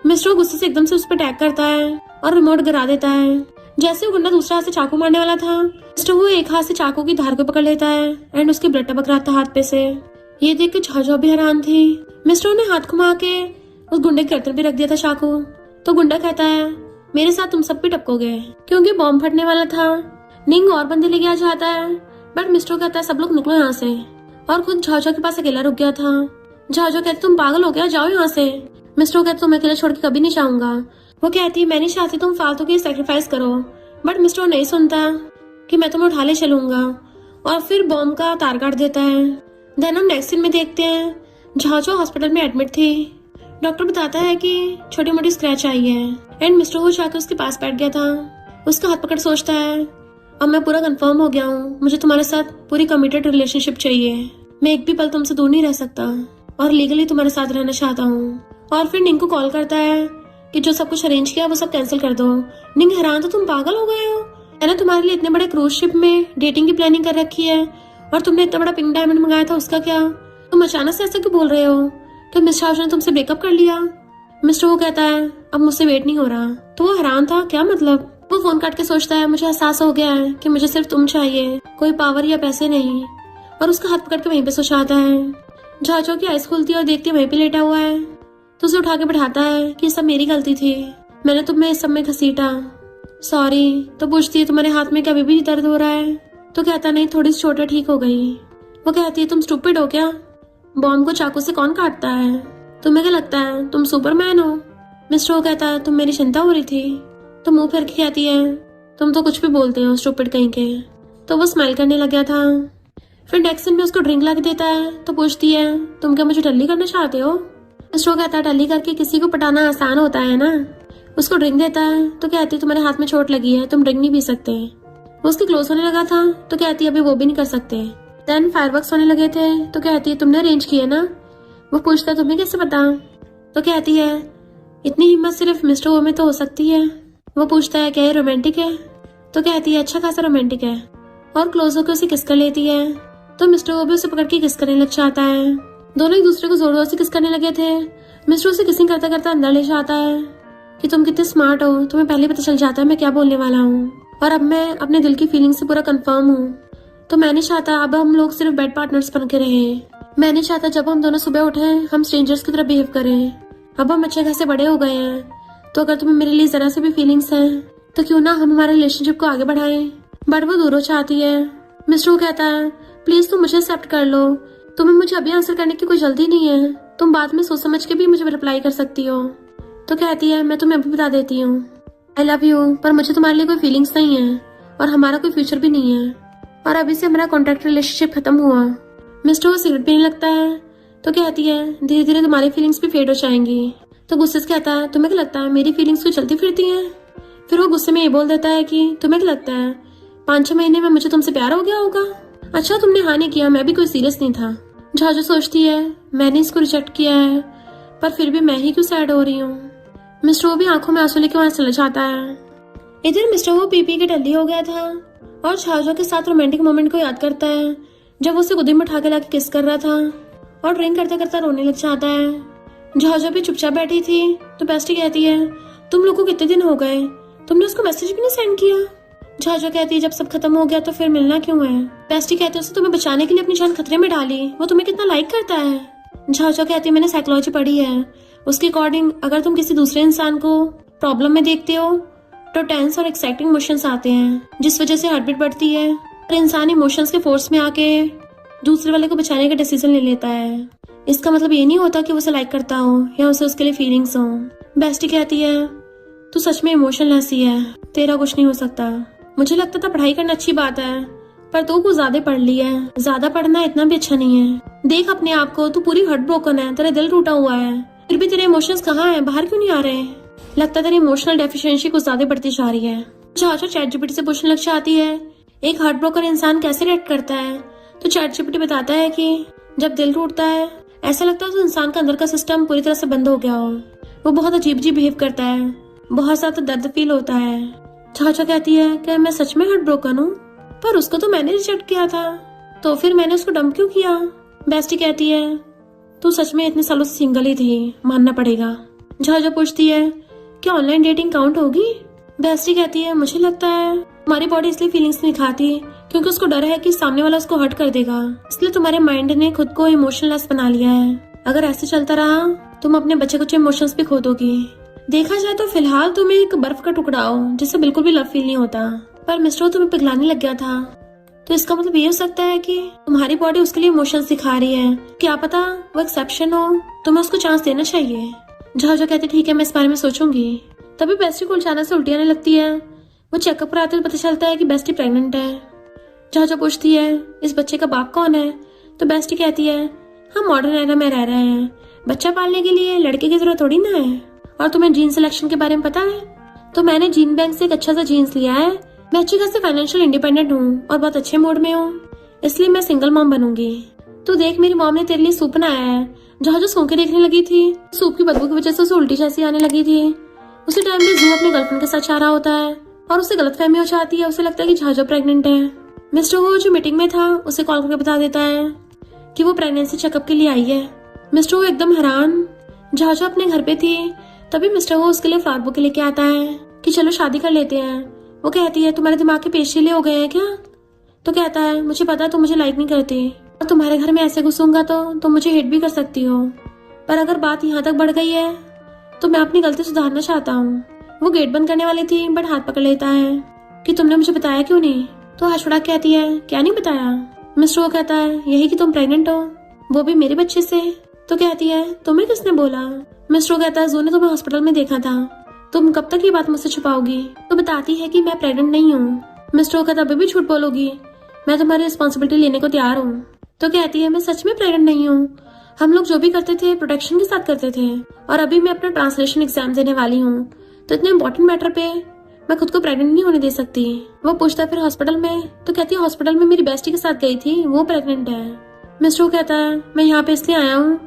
मिस्टर गुस्से से एकदम से उस पर अटैक करता है और रिमोट गिरा देता है। जैसे वो गुंडा दूसरा हाथ से चाकू मारने वाला था, मिस्टर वो एक हाथ से चाकू की धार को पकड़ लेता है एंड उसकी ब्लड टपक रहा था हाथ पे से। ये देख के झाओझाओ भी हैरान थी। मिस्टर ने हाथ घुमा के उस गुंडे के गर्दन पे रख दिया था चाकू। तो गुंडा कहता है, मेरे साथ तुम सब भी टपकोगे, क्योंकि बॉम्ब फटने वाला था। निंग और बंदे लेके आ जाता है बट मिस्टर कहता है सब लोग निकलो यहाँ से, और खुद झाओझाओ के पास अकेला रुक गया था। झाओझाओ कहते तुम पागल हो गया, जाओ यहाँ से। मिस्टर कहते तुम अकेला छोड़ के कभी नहीं जाऊंगा। वो कहती है मैं नहीं चाहती तुम फालतू की सैक्रिफाइस करो, बट मिस्टर नहीं सुनता कि मैं तुम्हें उठा ले चलूंगा, और फिर बॉम्ब का तार काट देता है। देन हम नेक्स्ट सीन में देखते हैं झाओझाओ हॉस्पिटल में एडमिट थी। डॉक्टर बताता है कि छोटी मोटी स्क्रैच आई है एंड मिस्टर वो जाकर उसके पास बैठ गया था। उसका हाथ पकड़ सोचता है, अब मैं पूरा कंफर्म हो गया हूँ, मुझे तुम्हारे साथ पूरी कमिटेड रिलेशनशिप चाहिए, मैं एक भी पल तुमसे दूर नहीं रह सकता और लीगली तुम्हारे साथ रहना चाहता हूँ। और फिर निंग को कॉल करता है कि जो सब कुछ अरेंज किया वो सब कैंसिल कर दो। निंग हैरान, तो तुम पागल हो गए हो, मैंने तुम्हारे लिए इतने बड़े क्रूज शिप में डेटिंग की प्लानिंग कर रखी है, और तुमने इतना बड़ा पिंक डायमंड मंगाया था, उसका क्या? तुम अचानक से ऐसा क्यों बोल रहे हो? तो मिस्टर हाउस ने तुमसे ब्रेकअप कर लिया? मिस्टर वो कहता है अब मुझसे वेट नहीं हो रहा। तो वो हैरान था, क्या मतलब? वो फोन काट के सोचता है मुझे एहसास हो गया है कि मुझे सिर्फ तुम चाहिए, कोई पावर या पैसे नहीं, और उसका हाथ पकड़ के वहीं पे सो जाता है। झाओझाओ की आइस खुलती है और देखती है वहीं पे लेटा हुआ है, तो उसे उठा के बैठाता है कि सब मेरी गलती थी, मैंने तुम्हें इस सब में घसीटा, सॉरी। तो पूछती है तुम्हारे हाथ में क्या अभी भी दर्द हो रहा है? तो कहता नहीं, थोड़ी सी चोटें ठीक हो गई। वो कहती है तुम स्टूपिड हो क्या, बॉम्ब को चाकू से कौन काटता है, तुम्हें क्या लगता है तुम सुपरमैन हो? मिस्टर वो कहता है तुम मेरी चिंता हो रही थी। तो मुंह फिर के कहती है तुम तो कुछ भी बोलते हो स्टूपिड कहीं के। तो वो स्माइल करने लग गया था। फिर नेक्स्ट दिन में उसको ड्रिंक ला के देता है। तो पूछती है तुम क्या मुझे टल्ली करना चाहते हो? मिस्टर वो कहता है टल्ली करके किसी को पटाना आसान होता है ना। उसको ड्रिंक देता है तो कहती है तुम्हारे हाथ में चोट लगी है, तुम ड्रिंक नहीं पी सकते। वो उसके क्लोज होने लगा था तो कहती है अभी वो भी नहीं कर सकते। देन फायरवर्क्स होने लगे थे तो कहती है तुमने अरेंज किए ना। वो पूछता है तुम्हें कैसे पता? तो कहती है इतनी हिम्मत सिर्फ मिस्टर वो में तो हो सकती है। वो पूछता है क्या ये रोमांटिक है? तो कहती है अच्छा खासा रोमांटिक है, और क्लोज होकर उसे किस कर लेती है। तो मिस्टर वो भी उसे पकड़ के किस करने लग जाता है। दोनों एक दूसरे को जोर जोर से किस करने लगे थे। मिस्टर उसे किसिंग करता करता अंदर ले जाता है कि तुम कितने स्मार्ट हो, तुम्हें पहले पता चल जाता है मैं क्या बोलने वाला हूँ, और अब मैं अपने दिल की फीलिंग से पूरा कंफर्म हूँ। तो मैं नहीं चाहता अब हम लोग सिर्फ बेड पार्टनर्स बन के रहे, मैं नहीं चाहता जब हम दोनों सुबह उठे हम स्ट्रेंजर्स की तरह बिहेव करें। अब हम अच्छे खासे बड़े हो गए हैं, तो अगर तुम्हें मेरे लिए जरा से भी फीलिंग्स हैं तो क्यों ना हम हमारे रिलेशनशिप को आगे बढ़ाएं। बट वो दूर हो चाहती है। मिस्टर वो कहता है प्लीज तुम मुझे एक्सेप्ट कर लो, तुम्हें मुझे अभी आंसर करने की कोई जल्दी नहीं है, तुम बाद में सोच समझ के भी मुझे रिप्लाई कर सकती हो। तो कहती है मैं तुम्हें अभी बता देती हूँ, आई लव यू, पर मुझे तुम्हारे लिए कोई फीलिंग्स नहीं है और हमारा कोई फ्यूचर भी नहीं है। और अभी से हमारा कॉन्ट्रैक्ट रिलेशनशिप खत्म हुआ। मिस्टर वो सिगरेट पीने लगता है तो कहती है धीरे धीरे तुम्हारी फीलिंग्स भी फेड हो जाएंगी। तो गुस्से से कहता है तुम्हें क्या लगता है मेरी फीलिंग्स कोई चलती फिरती हैं? फिर वो गुस्से में ये बोल देता है कि तुम्हें क्या लगता है 5-6 महीने में मुझे तुमसे प्यार हो गया होगा? अच्छा तुमने हाँ नहीं किया, मैं भी कोई सीरियस नहीं था। झाजो सोचती है मैंने इसको रिजेक्ट किया है पर फिर भी मैं ही क्यों सैड हो रही हूँ। मिस्टर वो भी आंखों में आंसू लेके वहां चला जाता है। इधर मिस्टर वो पी के टल्ली हो गया था और झाजो के साथ रोमांटिक मोमेंट को याद करता है जब उसे गोदी में उठा के लाके किस कर रहा था और ड्रिंक करते करते रोने लग जाता है। झाजो भी चुपचाप बैठी थी तो बेस्टी कहती है तुम लोग को कितने दिन हो गए, तुमने उसको मैसेज भी नहीं सेंड किया? झाजो कहती है जब सब खत्म हो गया तो फिर मिलना क्यों है? बेस्टी कहती है उसे तुम्हें बचाने के लिए अपनी जान खतरे में डाली, वो तुम्हें कितना लाइक करता है। झाजो कहती है मैंने साइकोलॉजी पढ़ी है, उसके अकॉर्डिंग अगर तुम किसी दूसरे इंसान को प्रॉब्लम में देखते हो तो टेंस और एक्साइटिंग इमोशंस आते हैं जिस वजह से हार्ट बीट बढ़ती है और इंसान इमोशंस के फोर्स में आके दूसरे वाले को बचाने का डिसीजन ले लेता है। इसका मतलब ये नहीं होता कि वो उसे लाइक करता हो या उसे उसके लिए फीलिंग्स हो। बेस्टी कहती है तू सच में इमोशनलेस ही है, तेरा कुछ नहीं हो सकता। मुझे लगता था पढ़ाई करना अच्छी बात है पर तू कुछ ज्यादा पढ़ ली है, ज्यादा पढ़ना इतना भी अच्छा नहीं है। देख अपने आप को, तू पूरी हार्ट ब्रोकन है, तेरा दिल टूटा हुआ है, फिर भी तेरे इमोशंस कहाँ है, बाहर क्यों नहीं आ रहे? लगता तेरी इमोशनल डेफिशिएंसी कुछ ज्यादा बढ़ती जा रही है। झाजो चैटजीपीटी से पूछने लग जाती है एक हार्ट ब्रोकन इंसान कैसे रिएक्ट करता है? तो चैटजीपीटी बताता है कि जब दिल टूटता है ऐसा लगता है तो इंसान का अंदर का सिस्टम पूरी तरह से बंद हो गया हो, वो बहुत अजीब अजीब बिहेव करता है, बहुत ज्यादा दर्द फील होता है। झाजो कहती है कि मैं सच में हार्ट ब्रोकन हूँ, पर उसको तो मैंने रिजेक्ट किया था, तो फिर मैंने उसको डंप क्यों किया? बेस्टी कहती है तू सच में इतने सालों से सिंगल ही थी, मानना पड़ेगा। झाजो पूछती है क्या ऑनलाइन डेटिंग काउंट होगी? बेस्टी कहती है मुझे लगता है तुम्हारी बॉडी इसलिए फीलिंग्स नहीं खाती क्योंकि उसको डर है कि सामने वाला उसको हर्ट कर देगा, इसलिए तुम्हारे माइंड ने खुद को इमोशनलेस बना लिया है। अगर ऐसे चलता रहा तुम अपने बच्चे कुछ इमोशंस भी खो दोगी। देखा जाए तो फिलहाल तुम एक बर्फ का टुकड़ा हो जिससे बिल्कुल भी लव फील नहीं होता, पर मिस्टर तुम्हें पिघलाने लग गया था, तो इसका मतलब ये हो सकता है कि तुम्हारी बॉडी उसके लिए इमोशंस दिखा रही है। क्या पता वो एक्सेप्शन हो, तुम्हें उसको चांस देना चाहिए। झाजो कहती ठीक है मैं इस बारे में सोचूंगी। तभी बेस्टी को अचानक से उल्टी आने लगती है। वो चेकअप कराते हुए पता चलता है कि बेस्टी प्रेग्नेंट है। झाजो पूछती है इस बच्चे का बाप कौन है? तो बेस्टी कहती है हम मॉडर्न एरा में रह रहे हैं, बच्चा पालने के लिए लड़के की जरूरत थोड़ी ना है। और तुम्हें जीन सिलेक्शन के बारे में पता है? तो मैंने जीन बैंक से एक अच्छा सा जीन्स लिया है, मैं अच्छी खासी फाइनेंशियल इंडिपेंडेंट हूँ और बहुत अच्छे मूड में हूँ, इसलिए मैं सिंगल मॉम बनूंगी। तो देख मेरी मॉम ने तेरे लिए सूप बनाया है। झाजो सूंघ के देखने लगी थी, सूप की बदबू की वजह से उसे उल्टी जैसी आने लगी थी। उसी टाइम में जू अपने गर्लफ्रेंड के साथ जा रहा होता है और उसे गलतफहमी हो जाती है, उसे लगता है कि झाजो प्रेग्नेंट है। मिस्टर वो जो मीटिंग में था उसे कॉल करके बता देता है कि वो प्रेगनेंसी चेकअप के लिए आई है। मिस्टर वो एकदम हैरान। झाजो अपने घर पे थी तभी मिस्टर वो उसके लिए फ्लावर बुके लेके आता है कि चलो शादी कर लेते हैं। वो कहती है तुम्हारे दिमाग के पेशीले हो गए हैं क्या? तो कहता है मुझे पता है तुम मुझे लाइक नहीं करती और तुम्हारे घर में ऐसे घुसूंगा तो तुम मुझे हिट भी कर सकती हो, पर अगर बात यहाँ तक बढ़ गई है तो मैं अपनी गलती सुधारना चाहता हूँ। वो गेट बंद करने वाली थी बट हाथ पकड़ लेता है कि तुमने मुझे बताया क्यों नहीं? तो हर्षड़ा कहती है क्या नहीं बताया? मिस्टर वो कहता है यही कि तुम प्रेग्नेंट हो, वो भी मेरे बच्चे से। तो कहती है तुम्हें किसने बोला? मिस्टर वो कहता है जू ने तुम्हें हॉस्पिटल में देखा था, तुम कब तक ये बात मुझसे छुपाओगी? तो बताती है कि मैं प्रेग्नेंट नहीं हूँ। मिस्टर वो कहता है अभी भी झूठ बोलोगी? मैं तुम्हारी रिस्पॉन्सिबिलिटी लेने को तैयार हूँ। तो कहती है मैं सच में प्रेग्नेंट नहीं हूँ, हम लोग जो भी करते थे प्रोटेक्शन के साथ करते थे और अभी मैं अपना ट्रांसलेशन एग्जाम देने वाली हूँ, तो इतने इम्पोर्टेंट मैटर पे मैं खुद को प्रेग्नेंट नहीं होने दे सकती। वो पूछता है फिर हॉस्पिटल में? तो कहती है हॉस्पिटल में मेरी बेस्टी के साथ गई थी, वो प्रेग्नेंट है। मिस्टर वो कहता है मैं यहाँ पे इसलिए आया हूँ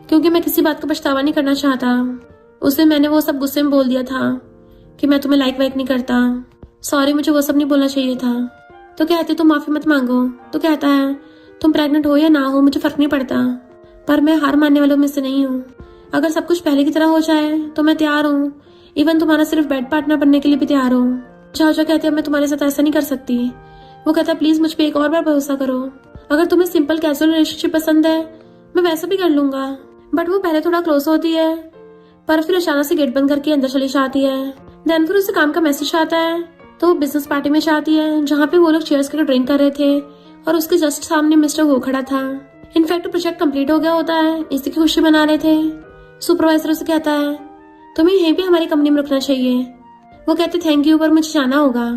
क्योंकि मैं किसी बात का पछतावा नहीं करना चाहता। उसे मैंने वो सब गुस्से में बोल दिया था कि मैं तुम्हें लाइक वाइक नहीं करता, सॉरी मुझे वो सब नहीं बोलना चाहिए था। तो कहती तुम माफी मत मांगो। तो कहता है तुम प्रेग्नेंट हो या ना हो मुझे फर्क नहीं पड़ता, पर मैं हार मानने वालों में से नहीं हूँ। अगर सब कुछ पहले की तरह हो जाए तो मैं तैयार हूँ, इवन तुम्हारा सिर्फ बेड पार्टनर बनने के लिए भी तैयार हूँ। झाजो कहती है मैं तुम्हारे साथ ऐसा नहीं कर सकती। वो कहता है प्लीज मुझ पे एक और बार भरोसा करो, अगर तुम्हें सिंपल कैजुअल रिलेशनशिप पसंद है मैं वैसा भी कर लूंगा। बट वो पहले थोड़ा क्लोज होती है पर फिर अचानक से गेट बंद करके अंदर चली जाती है। देन फिर उसे काम का मैसेज आता है तो वो बिजनेस पार्टी में जाती है जहाँ पे वो लोग चेयर्स करके ड्रिंक कर रहे थे और उसके जस्ट सामने मिस्टर वो खड़ा था। इनफैक्ट प्रोजेक्ट कंप्लीट हो गया होता है, इसी की खुशी मना रहे थे। सुपरवाइजर उसे कहता है तुम्हें यहीं पे हमारी कंपनी में रुकना चाहिए। वो कहते थैंक यू पर मुझे जाना होगा।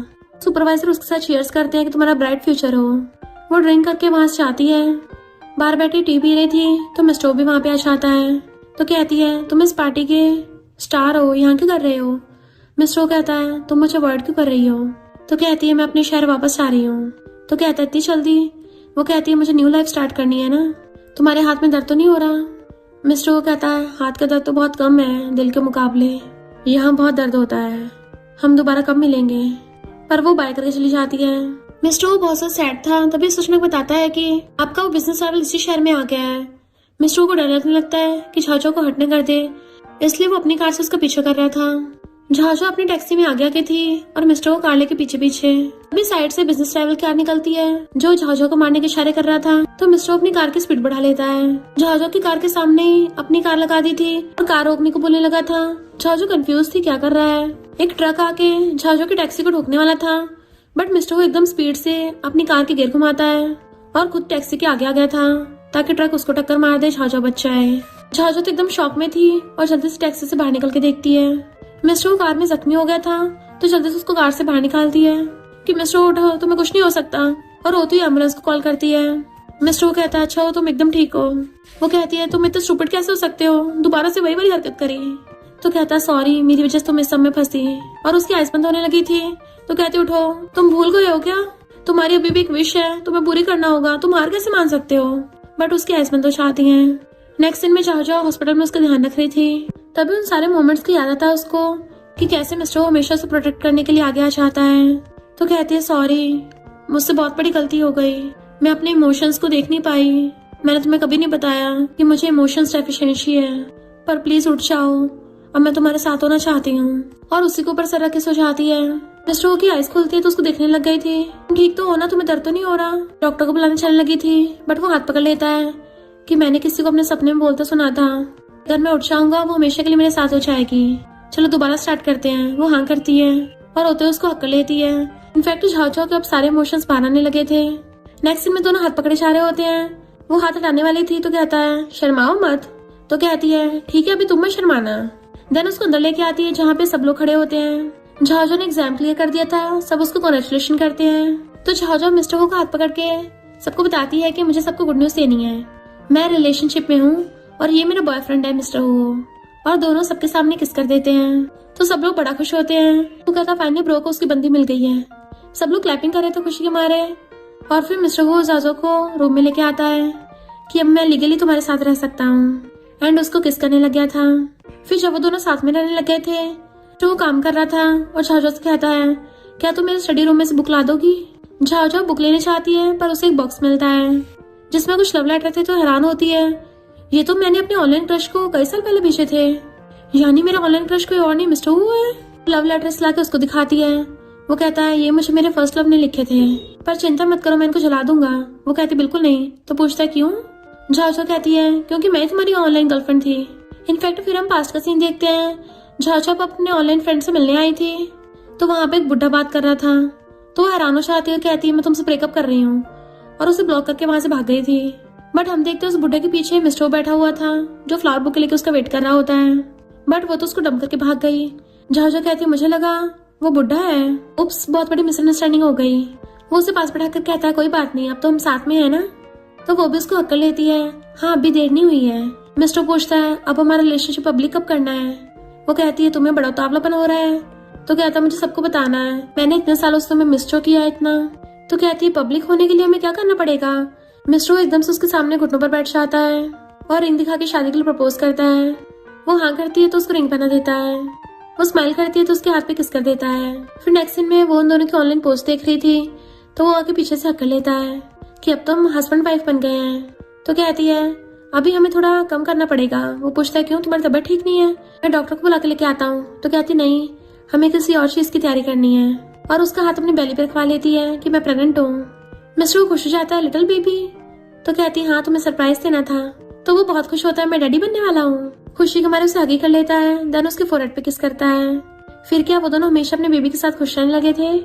सुपरवाइजर उसके साथ चीयर्स करते हैं कि तुम्हारा ब्राइट फ्यूचर हो। वो ड्रिंक करके वहां से जाती है। बाहर बैठी टी पी रही थी तो मिस्टर भी वहां पे आ जाता है। तो कहती है तुम इस पार्टी के स्टार हो, यहाँ क्या कर रहे हो? मिस्टर कहता है तुम मुझे अवॉइड क्यों कर रही हो? तो कहती है मैं अपने शहर वापस आ रही हूँ। तो कहता है इतनी जल्दी? वो कहती है मुझे न्यू लाइफ स्टार्ट करनी है ना। तुम्हारे हाथ में दर्द तो नहीं हो रहा? मिस्टर वो कहता है हाथ का दर्द तो बहुत कम है दिल के मुकाबले, यहाँ बहुत दर्द होता है, हम दोबारा कब मिलेंगे? पर वो बाय करके चली जाती है। मिस्टर वो बहुत सा सैड था, तभी सोचने को बताता है कि आपका वो बिजनेस ट्रैवल इसी शहर में आ गया है। मिस्टर को डर लगने लगता है कि झाझो को हटने कर दे, इसलिए वो अपनी कार से उसका पीछे कर रहा था। झाझो अपनी टैक्सी में आगे आगे थी और मिस्टर को कार लेके पीछे पीछे। अभी साइड से बिजनेस ट्रैवल कार निकलती है जो झाझो को मारने के इशारे कर रहा था। तो मिस्टर अपनी कार की स्पीड बढ़ा लेता है। झाझो की कार के सामने ही अपनी कार लगा दी थी और कार रोकने को बोलने लगा था। झाझो कंफ्यूज थी क्या कर रहा है। एक ट्रक आके झाझो की टैक्सी को ठोकने वाला था, बट मिस्टर वो एकदम स्पीड से अपनी कार के गियर घुमाता है और खुद टैक्सी के आगे आ गया था ताकि ट्रक उसको टक्कर मार दे, झाझो बच जाए। झाझो तो एकदम शॉक में थी और जल्दी से टैक्सी से बाहर निकल के देखती है। मिस्टर वो कार में जख्मी हो गया था तो जल्दी से उसको कार से बाहर निकालती है कि मिस्टर उठो, तुम्हें कुछ नहीं हो सकता, और रोती हुई एम्बुलेंस को कॉल करती है। मिस्टर वो कहता है अच्छा हो तुम एकदम ठीक हो। वो कहती है तुम इतने स्टूपिड कैसे हो सकते हो, दोबारा से वही वाली हरकत करी। तो कहता है सॉरी मेरी वजह से तुम इस सब में फंसी, और उसकी आइस बंद होने लगी थी। तो कहती उठो, तुम भूल गए हो क्या, तुम्हारी अभी भी एक विश है, तुम्हें पूरी करना होगा, तुम हार कैसे मान सकते हो? बट उसकी आइस बंद हो जाती है। नेक्स्ट दिन में झाझो हॉस्पिटल में उसका ध्यान रख रही थी, तभी उन सारे मोमेंट्स की याद आता है उसको कि कैसे मिस्टर वो हमेशा उसे प्रोटेक्ट करने के लिए आगे आ जाता है। तो कहती है सॉरी मुझसे बहुत बड़ी गलती हो गई, मैं अपने इमोशंस को देख नहीं पाई, मैंने तुम्हें कभी नहीं बताया कि मुझे इमोशंस डेफिशिएंसी है, पर प्लीज उठ जाओ, अब मैं तुम्हारे साथ होना चाहती हूँ। और उसी के ऊपर सर रख के सो जाती है। मिस्टर वो की आइज खुलती है तो उसको देखने लग गई थी। ठीक तो हो ना, तुम्हें दर्द तो नहीं हो रहा? डॉक्टर को बुलाने चलने लगी थी, बट वो हाथ पकड़ लेता है कि मैंने किसी को अपने सपने में बोलते सुना था, अगर मैं उठ जाऊंगा वो हमेशा के लिए मेरे साथ हो जाएगी, चलो दोबारा स्टार्ट करते हैं। वो हाँ करती है और होते हुए उसको हक कर लेती है। इनफैक्ट झाझो के अब सारे इमोशंस बाहर आने लगे थे। नेक्स्ट सीन में दोनों हाथ पकड़े जा रहे होते हैं। वो हाथ हटाने वाली थी तो कहता है शर्माओ मत। तो कहती है ठीक है अभी तुम मत शर्माना। देन उसको अंदर लेके आती है जहाँ पे सब लोग खड़े होते हैं। झाझो ने एग्जाम क्लियर कर दिया था, सब उसको कॉन्ग्रेचुलेशन करते हैं। तो झाझो मिस्टर को हाथ पकड़ के सबको बताती है कि मुझे सबको गुड न्यूज देनी है, मैं रिलेशनशिप में हूँ और ये मेरा बॉयफ्रेंड है मिस्टर हो। और दोनों सबके सामने किस कर देते हैं तो सब लोग बड़ा खुश होते हैं। वो कहता फाइनली ब्रो को उसकी बंदी मिल गई है। सब लोग क्लैपिंग कर रहे थे खुशी के मारे। और फिर मिस्टर वो झाझो को रूम में लेके आता है कि अब मैं लीगली तुम्हारे साथ रह सकता हूँ, एंड उसको किस करने लग गया था। फिर जब वो दोनों साथ में रहने लग गए थे तो वो काम कर रहा था और झाझो से कहता है क्या तुम मेरे स्टडी रूम में से बुक ला दोगी? झाझो बुक लेने चाहती है पर उसे एक बॉक्स मिलता है जिसमें कुछ लव लेटर थे। तो हैरान होती है, ये तो मैंने अपने ऑनलाइन क्रश को कई साल पहले भेजे थे, यानी मेरा ऑनलाइन क्रश कोई और नहीं मिस्टर वो है। लव लेटर्स लाके उसको दिखाती है। वो कहता है ये मुझे मेरे फर्स्ट लव ने लिखे थे, पर चिंता मत करो मैं इनको जला दूंगा। वो कहती बिल्कुल नहीं। तो पूछता है क्यों? झाझो कहती है क्योंकि मैं तुम्हारी ऑनलाइन गर्लफ्रेंड थी। इनफैक्ट फिर हम पास्ट का सीन देखते हैं। झाझो अपने ऑनलाइन फ्रेंड से मिलने आई थी तो वहाँ पे एक बुढ़ा बात कर रहा था, तो वो हैरान हो जाती है, कहती है मैं तुमसे ब्रेकअप कर रही हूँ, और उसे ब्लॉक करके वहां से भाग गई थी। बट हम देखते हैं उस बुढ़े के पीछे मिस्टर बैठा हुआ था जो फ्लावर बुके लेके उसका वेट कर रहा होता है, बट वो तो उसको डंप करके भाग गई। झाझो कहती है मुझे लगा वो बुढ़ा है, उप्स बहुत बड़ी मिसअंडरस्टैंडिंग हो गई। वो उसे पास बैठा कर कहता है कोई बात नहीं, अब तो हम साथ में है ना। तो वो भी उसको हक कर लेती है, हाँ अभी देर नहीं हुई है। मिस्टर पूछता है अब हमारा रिलेशनशिप पब्लिक कब करना है? वो कहती है तुम्हें बड़ा उतावलापन हो रहा है। तो कहता मुझे सबको बताना है, मैंने इतने सालों से तुम्हें मिस किया इतना। तो कहती है पब्लिक होने के लिए हमें क्या करना पड़ेगा? मिस्टर एकदम से उसके सामने घुटनों पर बैठ जाता है और रिंग दिखा के शादी के लिए प्रपोज करता है। वो हाँ करती है तो उसको रिंग पहना देता है। वो स्माइल करती है तो उसके हाथ पे किस कर देता है। फिर नेक्स्ट सीन में वो उन दोनों की ऑनलाइन पोस्ट देख रही थी तो वो आके पीछे से हक कर लेता है कि अब तो हम हस्बैंड वाइफ बन गए हैं। तो कहती है अभी हमें थोड़ा कम करना पड़ेगा। वो पूछता है क्यों, तुम्हारी तबीयत ठीक नहीं है? मैं डॉक्टर को बुला के लेके आता हूँ। तो कहती नहीं, हमें किसी और चीज की तैयारी करनी है, और उसका हाथ अपनी बेली पर रखवा लेती है कि मैं प्रेग्नेंट हूँ। मिस्टर को खुश हो जाता है लिटिल बेबी। तो कहती है हाँ तुम्हें सरप्राइज देना था। तो वो बहुत खुश होता है, मैं डैडी बनने वाला हूँ। खुशी के मारे उसे आगे कर लेता है, देन उसके फोरहेड पे किस करता है। फिर क्या वो दोनों हमेशा अपने बेबी के साथ खुश रहने लगे थे।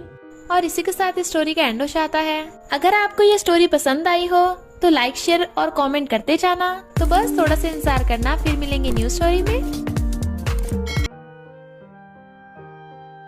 और इसी के साथ इस स्टोरी का एंड हो जाता है। अगर आपको ये स्टोरी पसंद आई हो तो लाइक शेयर और कमेंट करते जाना। तो बस थोड़ा सा इंतजार करना, फिर मिलेंगे न्यू स्टोरी में।